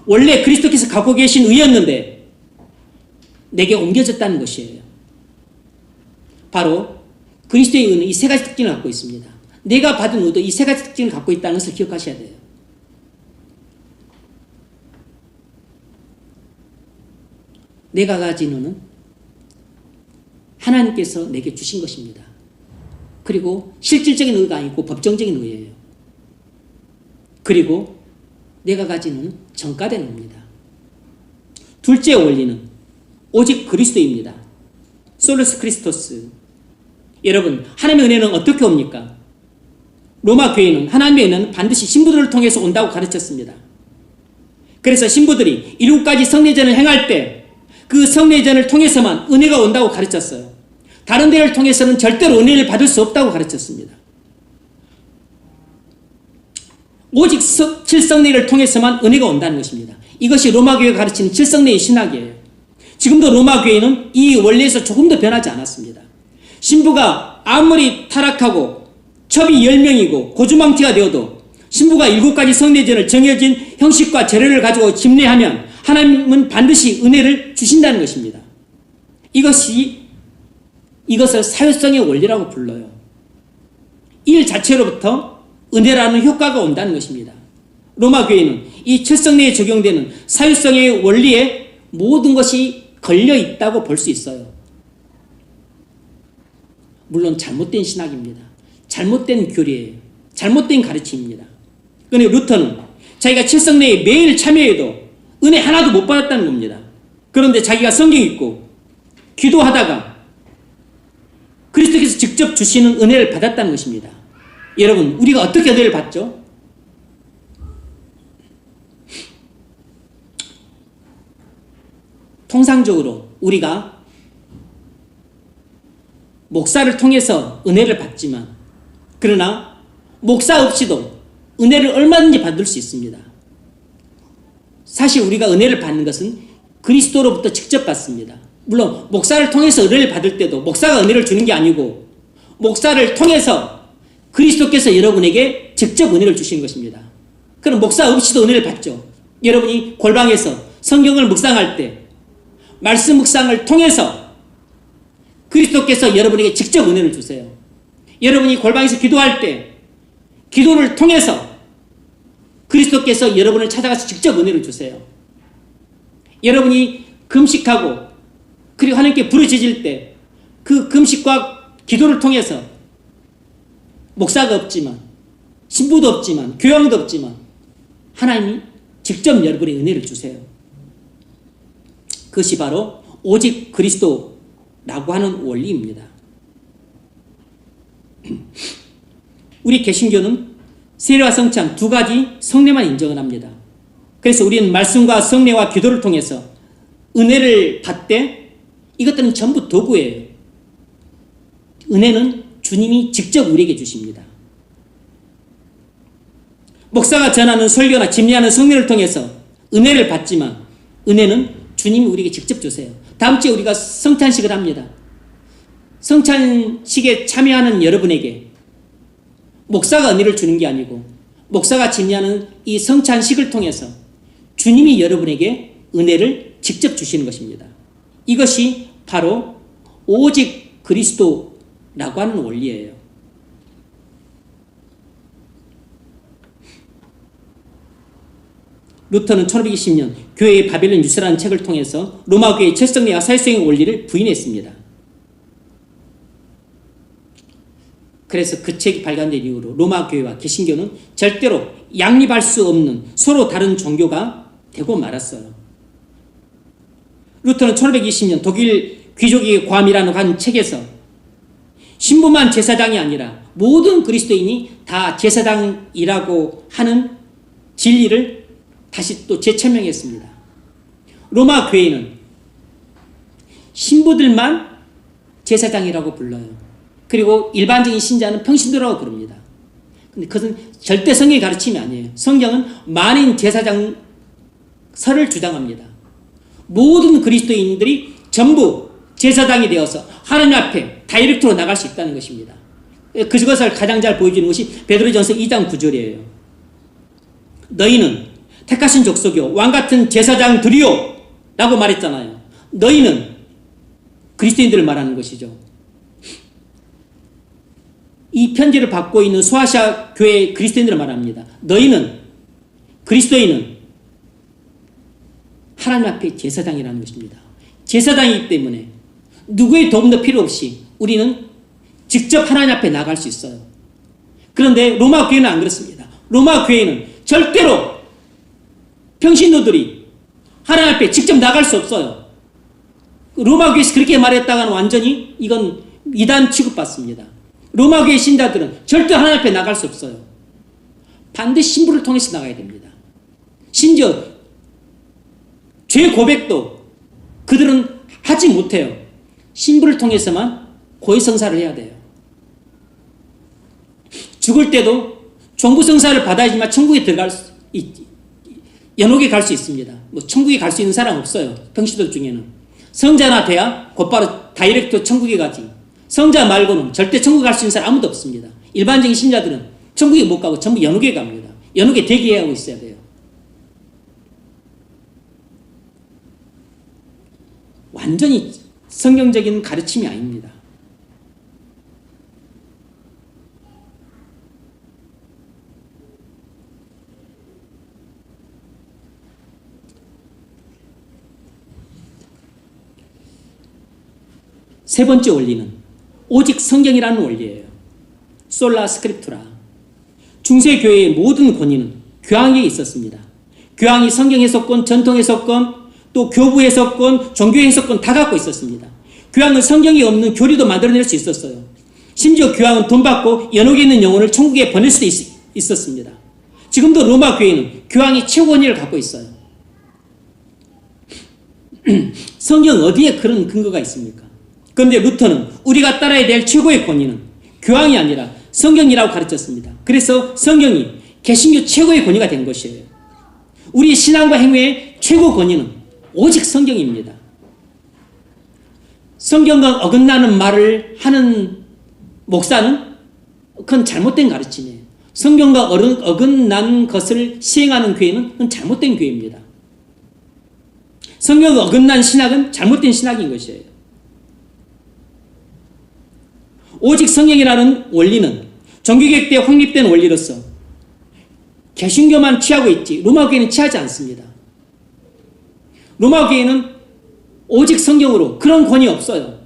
원래 그리스도께서 갖고 계신 의였는데 내게 옮겨졌다는 것이에요. 바로 그리스도의 의는 이 세 가지 특징을 갖고 있습니다. 내가 받은 의도 이 세 가지 특징을 갖고 있다는 것을 기억하셔야 돼요. 내가 가진 의는 하나님께서 내게 주신 것입니다. 그리고 실질적인 의가 아니고 법정적인 의예요. 그리고 내가 가진 의는 정가된 의입니다. 둘째 원리는 오직 그리스도입니다. 솔루스 크리스토스. 여러분, 하나님의 은혜는 어떻게 옵니까? 로마 교회는 하나님의 은혜는 반드시 신부들을 통해서 온다고 가르쳤습니다. 그래서 신부들이 7가지 성례전을 행할 때 그 성례전을 통해서만 은혜가 온다고 가르쳤어요. 다른 데를 통해서는 절대로 은혜를 받을 수 없다고 가르쳤습니다. 오직 7성례를 통해서만 은혜가 온다는 것입니다. 이것이 로마 교회가 가르치는 7성례의 신학이에요. 지금도 로마 교회는 이 원리에서 조금 더 변하지 않았습니다. 신부가 아무리 타락하고 첩이 10명이고 고주망태가 되어도 신부가 7가지 성례전을 정해진 형식과 재료를 가지고 집례하면 하나님은 반드시 은혜를 주신다는 것입니다. 이것을 사회성의 원리라고 불러요. 일 자체로부터 은혜라는 효과가 온다는 것입니다. 로마 교회는 이 7성례에 적용되는 사회성의 원리에 모든 것이 걸려 있다고 볼 수 있어요. 물론 잘못된 신학입니다. 잘못된 교리예요. 잘못된 가르침입니다. 그런데 루터는 자기가 7성례에 매일 참여해도 은혜 하나도 못 받았다는 겁니다. 그런데 자기가 성경 읽고 기도하다가 그리스도께서 직접 주시는 은혜를 받았다는 것입니다. 여러분, 우리가 어떻게 은혜를 받죠? 통상적으로 우리가 목사를 통해서 은혜를 받지만, 그러나 목사 없이도 은혜를 얼마든지 받을 수 있습니다. 사실 우리가 은혜를 받는 것은 그리스도로부터 직접 받습니다. 물론 목사를 통해서 은혜를 받을 때도 목사가 은혜를 주는 게 아니고 목사를 통해서 그리스도께서 여러분에게 직접 은혜를 주시는 것입니다. 그럼 목사 없이도 은혜를 받죠. 여러분이 골방에서 성경을 묵상할 때 말씀 묵상을 통해서 그리스도께서 여러분에게 직접 은혜를 주세요. 여러분이 골방에서 기도할 때 기도를 통해서 그리스도께서 여러분을 찾아가서 직접 은혜를 주세요. 여러분이 금식하고 그리고 하나님께 부르짖을 때 그 금식과 기도를 통해서 목사가 없지만 신부도 없지만 교황도 없지만 하나님이 직접 여러분의 은혜를 주세요. 그것이 바로 오직 그리스도라고 하는 원리입니다. 우리 개신교는 세례와 성찬 2가지 성례만 인정을 합니다. 그래서 우리는 말씀과 성례와 기도를 통해서 은혜를 받되 이것들은 전부 도구예요. 은혜는 주님이 직접 우리에게 주십니다. 목사가 전하는 설교나 집례하는 성례를 통해서 은혜를 받지만 은혜는 주님이 우리에게 직접 주세요. 다음 주에 우리가 성찬식을 합니다. 성찬식에 참여하는 여러분에게 목사가 은혜를 주는 게 아니고 목사가 집례하는 이 성찬식을 통해서 주님이 여러분에게 은혜를 직접 주시는 것입니다. 이것이 바로 오직 그리스도라고 하는 원리예요. 루터는 1520년 교회의 바벨론 유세라는 책을 통해서 로마 교회의 철성례와 사회성의 원리를 부인했습니다. 그래서 그 책이 발간된 이후로 로마 교회와 개신교는 절대로 양립할 수 없는 서로 다른 종교가 되고 말았어요. 루터는 1520년 독일 귀족의 괌이라는 한 책에서 신부만 제사장이 아니라 모든 그리스도인이 다 제사장이라고 하는 진리를 다시 또 재천명했습니다. 로마 교회는 신부들만 제사장이라고 불러요. 그리고 일반적인 신자는 평신도라고 부릅니다. 근데 그것은 절대 성경의 가르침이 아니에요. 성경은 만인 제사장 설을 주장합니다. 모든 그리스도인들이 전부 제사장이 되어서 하나님 앞에 다이렉트로 나갈 수 있다는 것입니다. 그것을 가장 잘 보여주는 것이 베드로전서 2장 9절이에요. 너희는 택하신 족속이요 왕같은 제사장들이요 라고 말했잖아요. 너희는 그리스도인들을 말하는 것이죠. 이 편지를 받고 있는 소아시아 교회 그리스도인들을 말합니다. 너희는 그리스도인은 하나님 앞에 제사장이라는 것입니다. 제사장이기 때문에 누구의 도움도 필요 없이 우리는 직접 하나님 앞에 나갈 수 있어요. 그런데 로마 교회는 안 그렇습니다. 로마 교회는 절대로 평신도들이 하나님 앞에 직접 나갈 수 없어요. 로마 교회에서 그렇게 말했다가는 완전히 이건 이단 취급받습니다. 로마 교회 신자들은 절대 하나님 앞에 나갈 수 없어요. 반드시 신부를 통해서 나가야 됩니다. 심지어 죄 고백도 그들은 하지 못해요. 신부를 통해서만 고해성사를 해야 돼요. 죽을 때도 종부성사를 받아야지만 천국에 들어갈 수 연옥에 갈 수 있습니다. 뭐 천국에 갈 수 있는 사람 없어요. 평신도 중에는. 성자나 돼야 곧바로 다이렉트 천국에 가지. 성자 말고는 절대 천국에 갈 수 있는 사람 아무도 없습니다. 일반적인 신자들은 천국에 못 가고 전부 연옥에 갑니다. 연옥에 대기하고 있어야 돼요. 완전히 성경적인 가르침이 아닙니다. 세 번째 원리는 오직 성경이라는 원리예요. 솔라 스크립투라. 중세교회의 모든 권위는 교황에게 있었습니다. 교황이 성경 해석권, 전통 해석권, 또 교부 해석권, 종교 해석권 다 갖고 있었습니다. 교황은 성경이 없는 교리도 만들어낼 수 있었어요. 심지어 교황은 돈 받고 연옥에 있는 영혼을 천국에 보낼 수도 있었습니다. 지금도 로마 교회는 교황이 최고 권위를 갖고 있어요. 성경 어디에 그런 근거가 있습니까? 그런데 루터는 우리가 따라야 될 최고의 권위는 교황이 아니라 성경이라고 가르쳤습니다. 그래서 성경이 개신교 최고의 권위가 된 것이에요. 우리 신앙과 행위의 최고 권위는 오직 성경입니다. 성경과 어긋나는 말을 하는 목사는 그건 잘못된 가르침이에요. 성경과 어긋난 것을 시행하는 교회는 그건 잘못된 교회입니다. 성경과 어긋난 신학은 잘못된 신학인 것이에요. 오직 성경이라는 원리는 종교개혁 때 확립된 원리로서 개신교만 취하고 있지 로마 교회는 취하지 않습니다. 로마 교회는 오직 성경으로 그런 권위 없어요.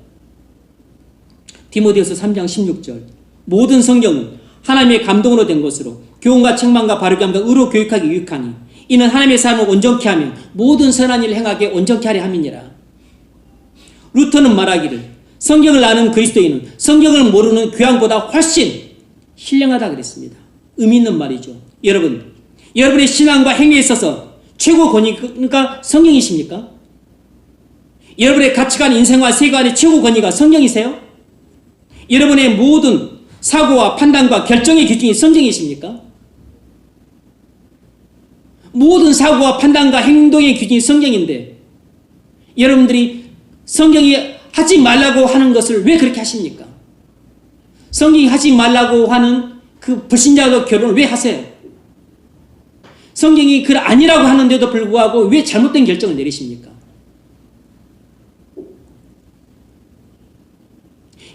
디모데후서 3장 16절 모든 성경은 하나님의 감동으로 된 것으로 교훈과 책망과 바르게 함과 의로 교육하기 유익하니 이는 하나님의 사람을 온전케 하며 모든 선한 일을 행하게 온전케 하려 함이니라. 루터는 말하기를 성경을 아는 그리스도인은 성경을 모르는 교황보다 훨씬 신령하다 그랬습니다. 의미 있는 말이죠. 여러분, 여러분의 신앙과 행위에 있어서 최고 권위가 성경이십니까? 여러분의 가치관, 인생과 세계관의 최고 권위가 성경이세요? 여러분의 모든 사고와 판단과 결정의 기준이 성경이십니까? 모든 사고와 판단과 행동의 기준이 성경인데 여러분들이 성경이 하지 말라고 하는 것을 왜 그렇게 하십니까? 성경이 하지 말라고 하는 그 불신자와 결혼을 왜 하세요? 성경이 그 아니라고 하는데도 불구하고 왜 잘못된 결정을 내리십니까?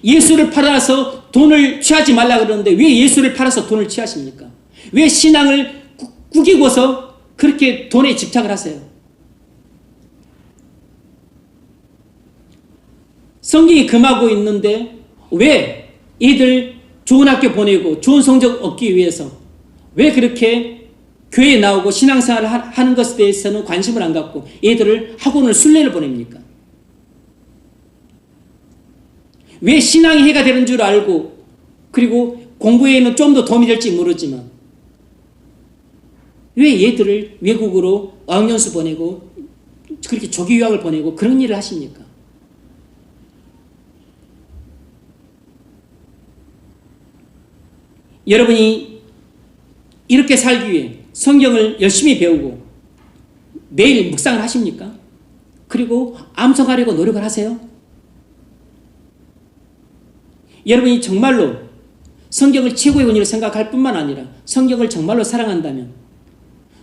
예수를 팔아서 돈을 취하지 말라 그러는데 왜 예수를 팔아서 돈을 취하십니까? 왜 신앙을 꾸기고서 그렇게 돈에 집착을 하세요? 성경이 금하고 있는데 왜 애들 좋은 학교 보내고 좋은 성적 얻기 위해서 왜 그렇게 교회에 나오고 신앙생활을 하는 것에 대해서는 관심을 안 갖고 애들을 학원을 순례를 보냅니까? 왜 신앙이 해가 되는 줄 알고 그리고 공부에는 좀 더 도움이 될지 모르지만 왜 얘들을 외국으로 어학연수 보내고 그렇게 조기 유학을 보내고 그런 일을 하십니까? 여러분이 이렇게 살기 위해 성경을 열심히 배우고 매일 묵상을 하십니까? 그리고 암송하려고 노력을 하세요? 여러분이 정말로 성경을 최고의 은혜로 생각할 뿐만 아니라 성경을 정말로 사랑한다면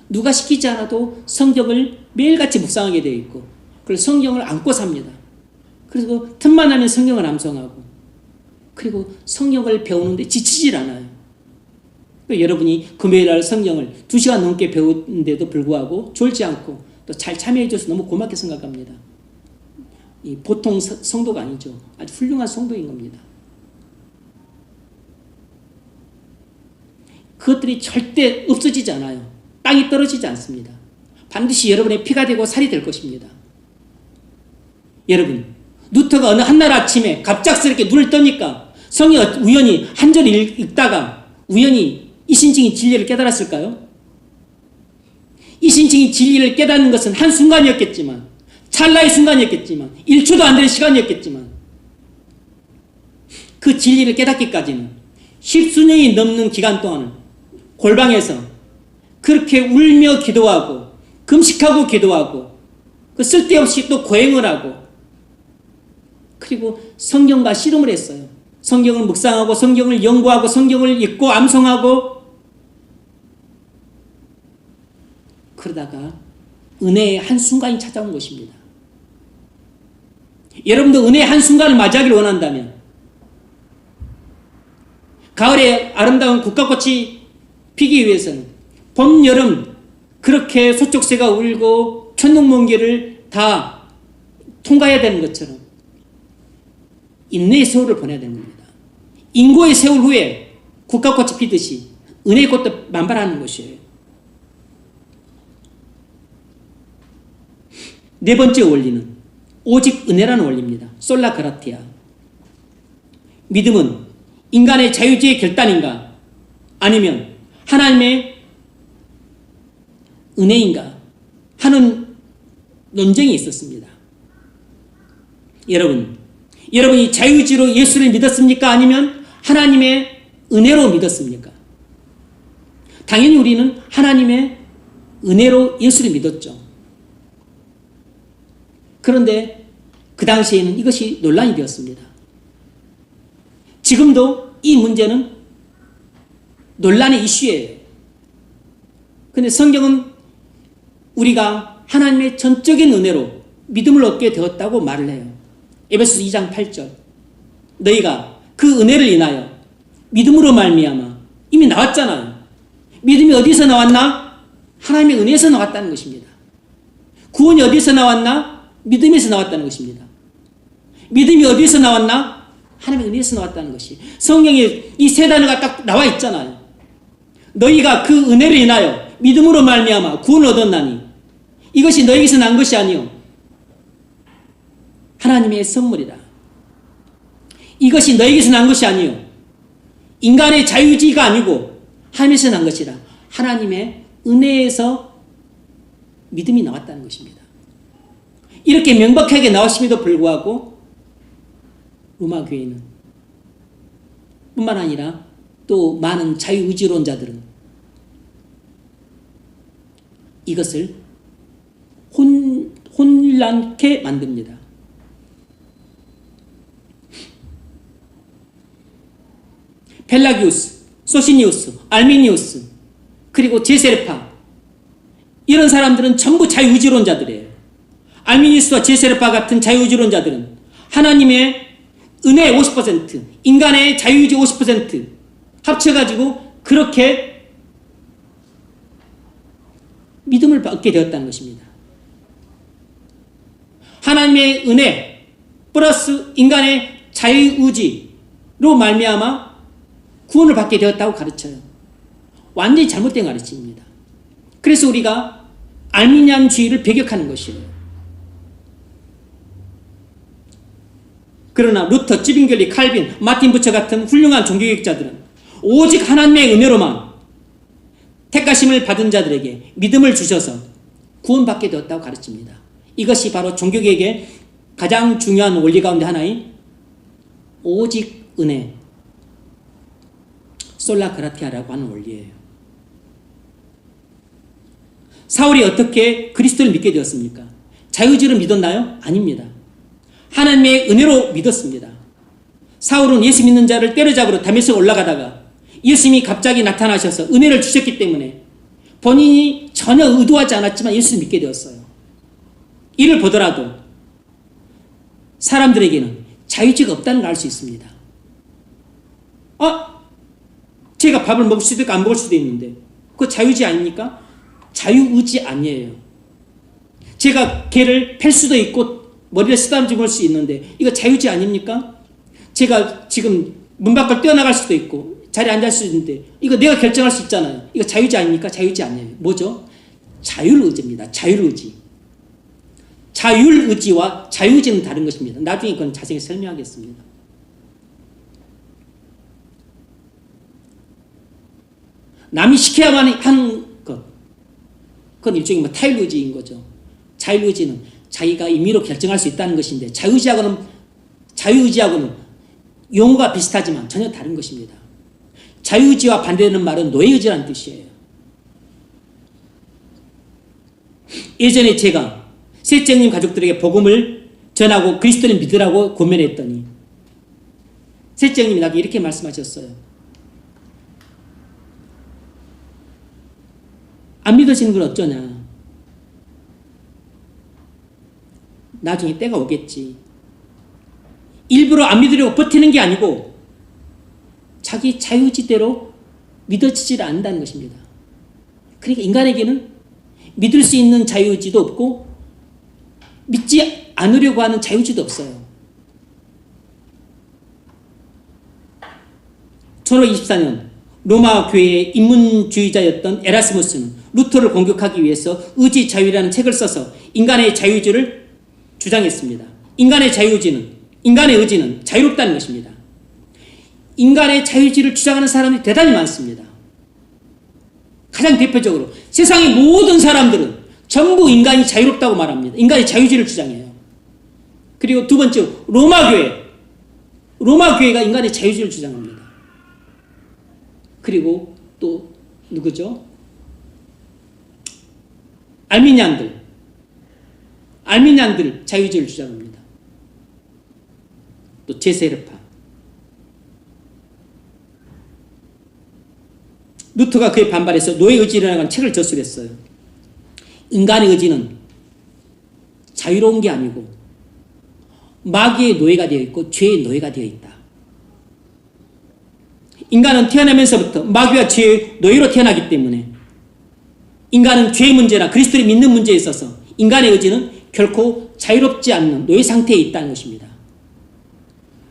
누가 시키지 않아도 성경을 매일같이 묵상하게 되어 있고 그리고 성경을 안고 삽니다. 그리고 틈만 나면 성경을 암송하고 그리고 성경을 배우는데 지치질 않아요. 여러분이 금요일날 성경을 2시간 넘게 배우는데도 불구하고 졸지 않고 또 잘 참여해줘서 너무 고맙게 생각합니다. 이 보통 성도가 아니죠. 아주 훌륭한 성도인 겁니다. 그것들이 절대 없어지지 않아요. 땅이 떨어지지 않습니다. 반드시 여러분의 피가 되고 살이 될 것입니다. 여러분, 루터가 어느 한날 아침에 갑작스럽게 눈을 뜨니까 성경 우연히 한 절 읽다가 우연히 이신증이 진리를 깨달았을까요? 이신증이 진리를 깨닫는 것은 한순간이었겠지만 찰나의 순간이었겠지만 1초도 안 되는 시간이었겠지만 그 진리를 깨닫기까지는 십수년이 넘는 기간 동안은 골방에서 그렇게 울며 기도하고 금식하고 기도하고 그 쓸데없이 또 고행을 하고 그리고 성경과 씨름을 했어요. 성경을 묵상하고 성경을 연구하고 성경을 읽고 암송하고 그러다가 은혜의 한순간이 찾아온 것입니다. 여러분도 은혜의 한순간을 맞이하기를 원한다면 가을에 아름다운 국화꽃이 피기 위해서는 봄, 여름 그렇게 소쩍새가 울고 천둥번개를 다 통과해야 되는 것처럼 인내의 세월을 보내야 되는 겁니다. 인고의 세월 후에 국화꽃이 피듯이 은혜의 꽃도 만발하는 것이에요. 네 번째 원리는 오직 은혜라는 원리입니다. 솔라 그라티아. 믿음은 인간의 자유주의 결단인가 아니면 하나님의 은혜인가 하는 논쟁이 있었습니다. 여러분이 자유주의로 예수를 믿었습니까? 아니면 하나님의 은혜로 믿었습니까? 당연히 우리는 하나님의 은혜로 예수를 믿었죠. 그런데 그 당시에는 이것이 논란이 되었습니다. 지금도 이 문제는 논란의 이슈예요. 그런데 성경은 우리가 하나님의 전적인 은혜로 믿음을 얻게 되었다고 말을 해요. 에베소서 2장 8절 너희가 그 은혜를 인하여 믿음으로 말미암아 이미 나왔잖아요. 믿음이 어디서 나왔나? 하나님의 은혜에서 나왔다는 것입니다. 구원이 어디서 나왔나? 믿음에서 나왔다는 것입니다. 믿음이 어디서 나왔나? 하나님의 은혜에서 나왔다는 것이 성경에 이 세 단어가 딱 나와 있잖아요. 너희가 그 은혜를 인하여 믿음으로 말미암아 구원을 얻었나니 이것이 너희에게서 난 것이 아니요 하나님의 선물이다. 이것이 너희에게서 난 것이 아니요 인간의 자유주의가 아니고 하나님에서 난 것이라. 하나님의 은혜에서 믿음이 나왔다는 것입니다. 이렇게 명백하게 나왔음에도 불구하고 로마 교회는 뿐만 아니라 또 많은 자유의지론자들은 이것을 혼란케 만듭니다. 펠라기우스, 소시니우스, 알미니우스 그리고 제세르파 이런 사람들은 전부 자유의지론자들이에요. 알미니우스와 제세르파 같은 자유의지론자들은 하나님의 은혜 50%, 인간의 자유의지 50% 합쳐가지고 그렇게 믿음을 받게 되었다는 것입니다. 하나님의 은혜 플러스 인간의 자유의지로 말미암아 구원을 받게 되었다고 가르쳐요. 완전히 잘못된 가르침입니다. 그래서 우리가 알미니안주의를 배격하는 것이에요. 그러나 루터, 찌빙결리, 칼빈, 마틴 부처 같은 훌륭한 종교개혁자들은 오직 하나님의 은혜로만 택하심을 받은 자들에게 믿음을 주셔서 구원받게 되었다고 가르칩니다. 이것이 바로 종교개혁의 가장 중요한 원리 가운데 하나인 오직 은혜, 솔라 그라티아라고 하는 원리예요. 사울이 어떻게 그리스도를 믿게 되었습니까? 자유의지로 믿었나요? 아닙니다. 하나님의 은혜로 믿었습니다. 사울은 예수 믿는 자를 때려잡으러 다메섹 올라가다가 예수님이 갑자기 나타나셔서 은혜를 주셨기 때문에 본인이 전혀 의도하지 않았지만 예수를 믿게 되었어요. 이를 보더라도 사람들에게는 자유의지가 없다는 걸 알 수 있습니다. 제가 밥을 먹을 수도 있고 안 먹을 수도 있는데 그거 자유의지 아닙니까? 자유의지 아니에요. 제가 개를 팰 수도 있고 머리를 쓰다듬을 수 있는데 이거 자유의지 아닙니까? 제가 지금 문 밖을 뛰어나갈 수도 있고 자리에 앉을 수 있는데 이거 내가 결정할 수 있잖아요. 이거 자유의지 아닙니까? 자유의지 아니에요. 뭐죠? 자율의지입니다. 자율의지. 자율의지와 자유의지는 다른 것입니다. 나중에 그건 자세히 설명하겠습니다. 남이 시켜야만 하는 것, 그건 일종의 타율의지인 거죠. 자율의지는 자기가 임의로 결정할 수 있다는 것인데 자유의지하고는 용어가 비슷하지만 전혀 다른 것입니다. 자유의지와 반대되는 말은 노예의지라는 뜻이에요. 예전에 제가 셋째님 가족들에게 복음을 전하고 그리스도를 믿으라고 권면했더니 셋째님이 나에게 이렇게 말씀하셨어요. 안 믿어지는 건 어쩌냐. 나중에 때가 오겠지. 일부러 안 믿으려고 버티는 게 아니고 자기 자유의지대로 믿어지질 않는다는 것입니다. 그러니까 인간에게는 믿을 수 있는 자유의지도 없고 믿지 않으려고 하는 자유의지도 없어요. 1524년 로마 교회의 인문주의자였던 에라스무스는 루터를 공격하기 위해서 의지 자유라는 책을 써서 인간의 자유의지를 주장했습니다. 인간의 의지는 자유롭다는 것입니다. 인간의 자유의지를 주장하는 사람이 대단히 많습니다. 가장 대표적으로 세상의 모든 사람들은 전부 인간이 자유롭다고 말합니다. 인간의 자유의지를 주장해요. 그리고 두 번째 로마 교회가 인간의 자유의지를 주장합니다. 그리고 또 누구죠? 알미니안들 자유의지를 주장합니다. 또 제세르파. 루터가 그에 반발해서 노예의지라는 책을 저술했어요. 인간의 의지는 자유로운 게 아니고 마귀의 노예가 되어 있고 죄의 노예가 되어 있다. 인간은 태어나면서부터 마귀와 죄의 노예로 태어나기 때문에 인간은 죄의 문제나 그리스도를 믿는 문제에 있어서 인간의 의지는 결코 자유롭지 않는 노예 상태에 있다는 것입니다.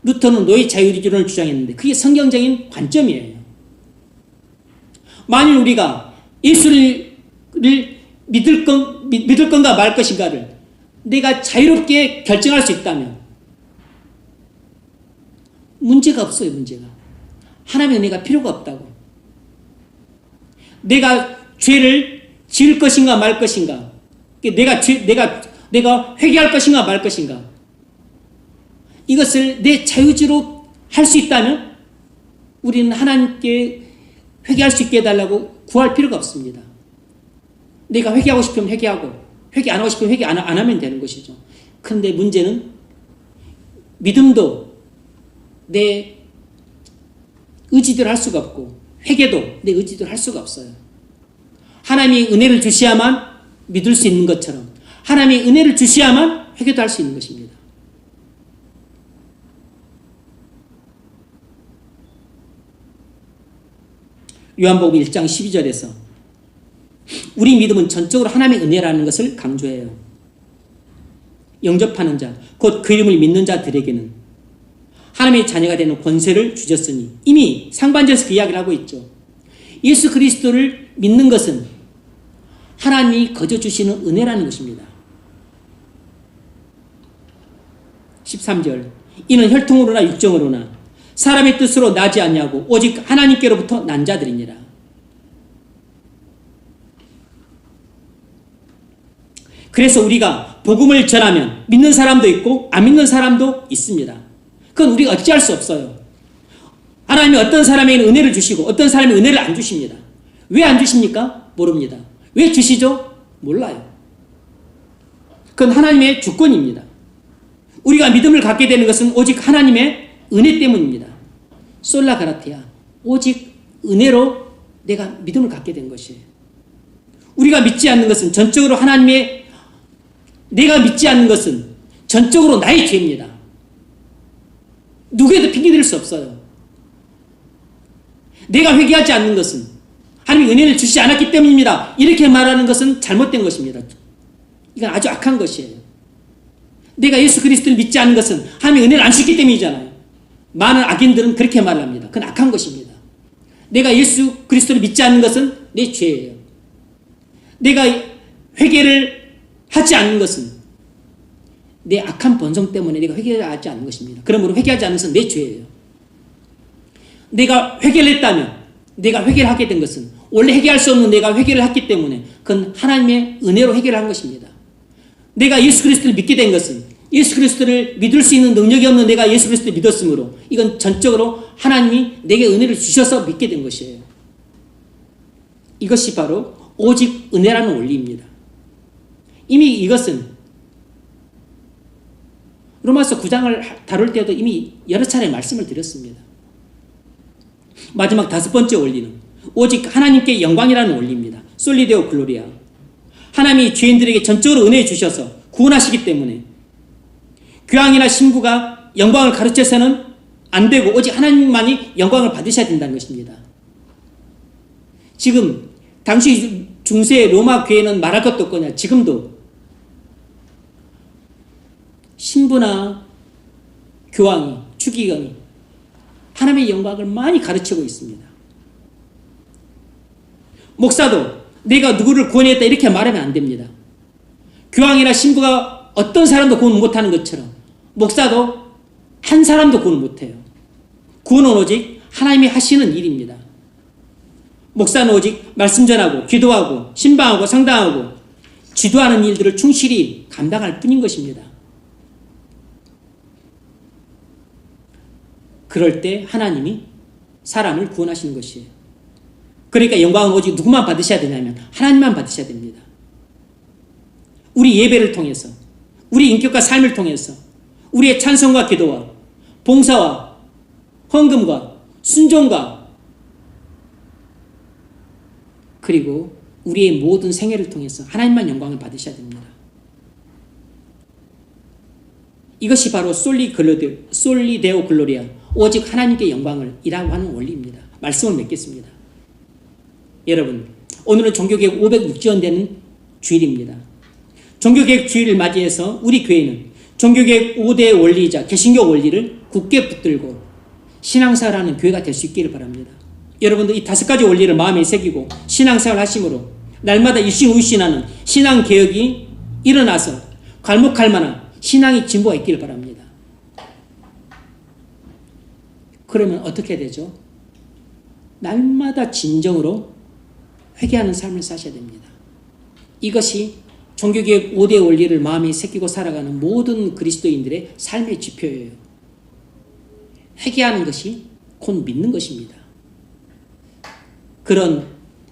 루터는 노예 자유의지론을 주장했는데 그게 성경적인 관점이에요. 만일 우리가 예수를 믿을 건가 말 것인가를 내가 자유롭게 결정할 수 있다면 문제가 없어요. 문제가. 하나님의 은혜가 필요가 없다고. 내가 죄를 지을 것인가 말 것인가, 내가 회개할 것인가 말 것인가, 이것을 내 자유지로 할 수 있다면 우리는 하나님께 회개할 수 있게 해달라고 구할 필요가 없습니다. 내가 회개하고 싶으면 회개하고 회개 안 하고 싶으면 회개 안 하면 되는 것이죠. 그런데 문제는 믿음도 내 의지대로 할 수가 없고 회개도 내 의지대로 할 수가 없어요. 하나님이 은혜를 주셔야만 믿을 수 있는 것처럼 하나님이 은혜를 주셔야만 회개도 할 수 있는 것입니다. 요한복음 1장 12절에서 우리 믿음은 전적으로 하나님의 은혜라는 것을 강조해요. 영접하는 자, 곧 그 이름을 믿는 자들에게는 하나님의 자녀가 되는 권세를 주셨으니 이미 상반절에서 그 이야기를 하고 있죠. 예수 그리스도를 믿는 것은 하나님이 거저 주시는 은혜라는 것입니다. 13절 이는 혈통으로나 육정으로나 사람의 뜻으로 나지 않냐고 오직 하나님께로부터 난 자들이니라. 그래서 우리가 복음을 전하면 믿는 사람도 있고 안 믿는 사람도 있습니다. 그건 우리가 어찌할 수 없어요. 하나님이 어떤 사람에게는 은혜를 주시고 어떤 사람에게 은혜를 안 주십니다. 왜 안 주십니까? 모릅니다. 왜 주시죠? 몰라요. 그건 하나님의 주권입니다. 우리가 믿음을 갖게 되는 것은 오직 하나님의 은혜 때문입니다. 솔라 가라티아, 오직 은혜로 내가 믿음을 갖게 된 것이에요. 우리가 믿지 않는 것은 전적으로 하나님의, 내가 믿지 않는 것은 전적으로 나의 죄입니다. 누구에도 핑계댈 수 없어요. 내가 회개하지 않는 것은 하나님이 은혜를 주시지 않았기 때문입니다. 이렇게 말하는 것은 잘못된 것입니다. 이건 아주 악한 것이에요. 내가 예수 그리스도를 믿지 않는 것은 하나님이 은혜를 안 주기 때문이잖아요. 많은 악인들은 그렇게 말합니다. 그건 악한 것입니다. 내가 예수 그리스도를 믿지 않는 것은 내 죄예요. 내가 회개를 하지 않는 것은 내 악한 본성 때문에 내가 회개하지 않는 것입니다. 그러므로 회개하지 않는 것은 내 죄예요. 내가 회개를 했다면, 내가 회개를 하게 된 것은 원래 회개할 수 없는 내가 회개를 했기 때문에 그건 하나님의 은혜로 회개를 한 것입니다. 내가 예수 그리스도를 믿게 된 것은 예수 그리스도를 믿을 수 있는 능력이 없는 내가 예수 그리스도를 믿었으므로 이건 전적으로 하나님이 내게 은혜를 주셔서 믿게 된 것이에요. 이것이 바로 오직 은혜라는 원리입니다. 이미 이것은 로마서 9장을 다룰 때도 이미 여러 차례 말씀을 드렸습니다. 마지막 5번째 원리는 오직 하나님께 영광이라는 원리입니다. 솔리데오 글로리아. 하나님이 죄인들에게 전적으로 은혜 주셔서 구원하시기 때문에 교황이나 신부가 영광을 가르쳐서는 안 되고 오직 하나님만이 영광을 받으셔야 된다는 것입니다. 지금 당시 중세 로마 교회는 말할 것도 없거냐. 지금도 신부나 교황이, 추기경이 하나님의 영광을 많이 가르치고 있습니다. 목사도 내가 누구를 구원했다 이렇게 말하면 안 됩니다. 교황이나 신부가 어떤 사람도 구원 못하는 것처럼 목사도 한 사람도 구원 못해요. 구원은 오직 하나님이 하시는 일입니다. 목사는 오직 말씀 전하고 기도하고 신방하고 상담하고 지도하는 일들을 충실히 감당할 뿐인 것입니다. 그럴 때 하나님이 사람을 구원하시는 것이에요. 그러니까 영광은 오직 누구만 받으셔야 되냐면 하나님만 받으셔야 됩니다. 우리 예배를 통해서, 우리 인격과 삶을 통해서, 우리의 찬송과 기도와 봉사와 헌금과 순종과 그리고 우리의 모든 생애를 통해서 하나님만 영광을 받으셔야 됩니다. 이것이 바로 솔리데오 글로리아, 오직 하나님께 영광을 이라고 하는 원리입니다. 말씀을 맺겠습니다. 여러분, 오늘은 종교개혁 506주년 되는 주일입니다. 종교개혁 주일을 맞이해서 우리 교회는 종교개혁 5대 원리이자 개신교 원리를 굳게 붙들고 신앙생활하는 교회가 될 수 있기를 바랍니다. 여러분들 이 5가지 원리를 마음에 새기고 신앙생활 하심으로 날마다 일신우신하는 신앙개혁이 일어나서 괄목할 만한 신앙의 진보가 있기를 바랍니다. 그러면 어떻게 되죠? 날마다 진정으로 회개하는 삶을 사셔야 됩니다. 이것이 종교개혁 5대 원리를 마음에 새기고 살아가는 모든 그리스도인들의 삶의 지표예요. 회개하는 것이 곧 믿는 것입니다. 그런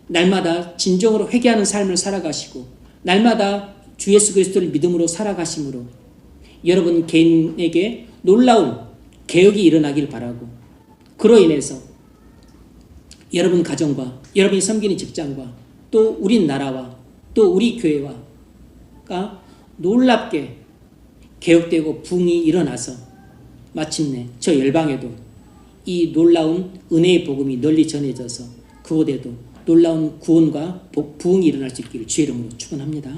날마다 진정으로 회개하는 삶을 살아가시고 날마다 주 예수 그리스도를 믿음으로 살아가심으로 여러분 개인에게 놀라운 개혁이 일어나길 바라고 그로 인해서 여러분 가정과 여러분이 섬기는 직장과 또 우리 나라와 또 우리 교회가 놀랍게 개혁되고 부흥이 일어나서 마침내 저 열방에도 이 놀라운 은혜의 복음이 널리 전해져서 그곳에도 놀라운 구원과 부흥이 일어날 수 있기를 주의 이름으로 축원합니다.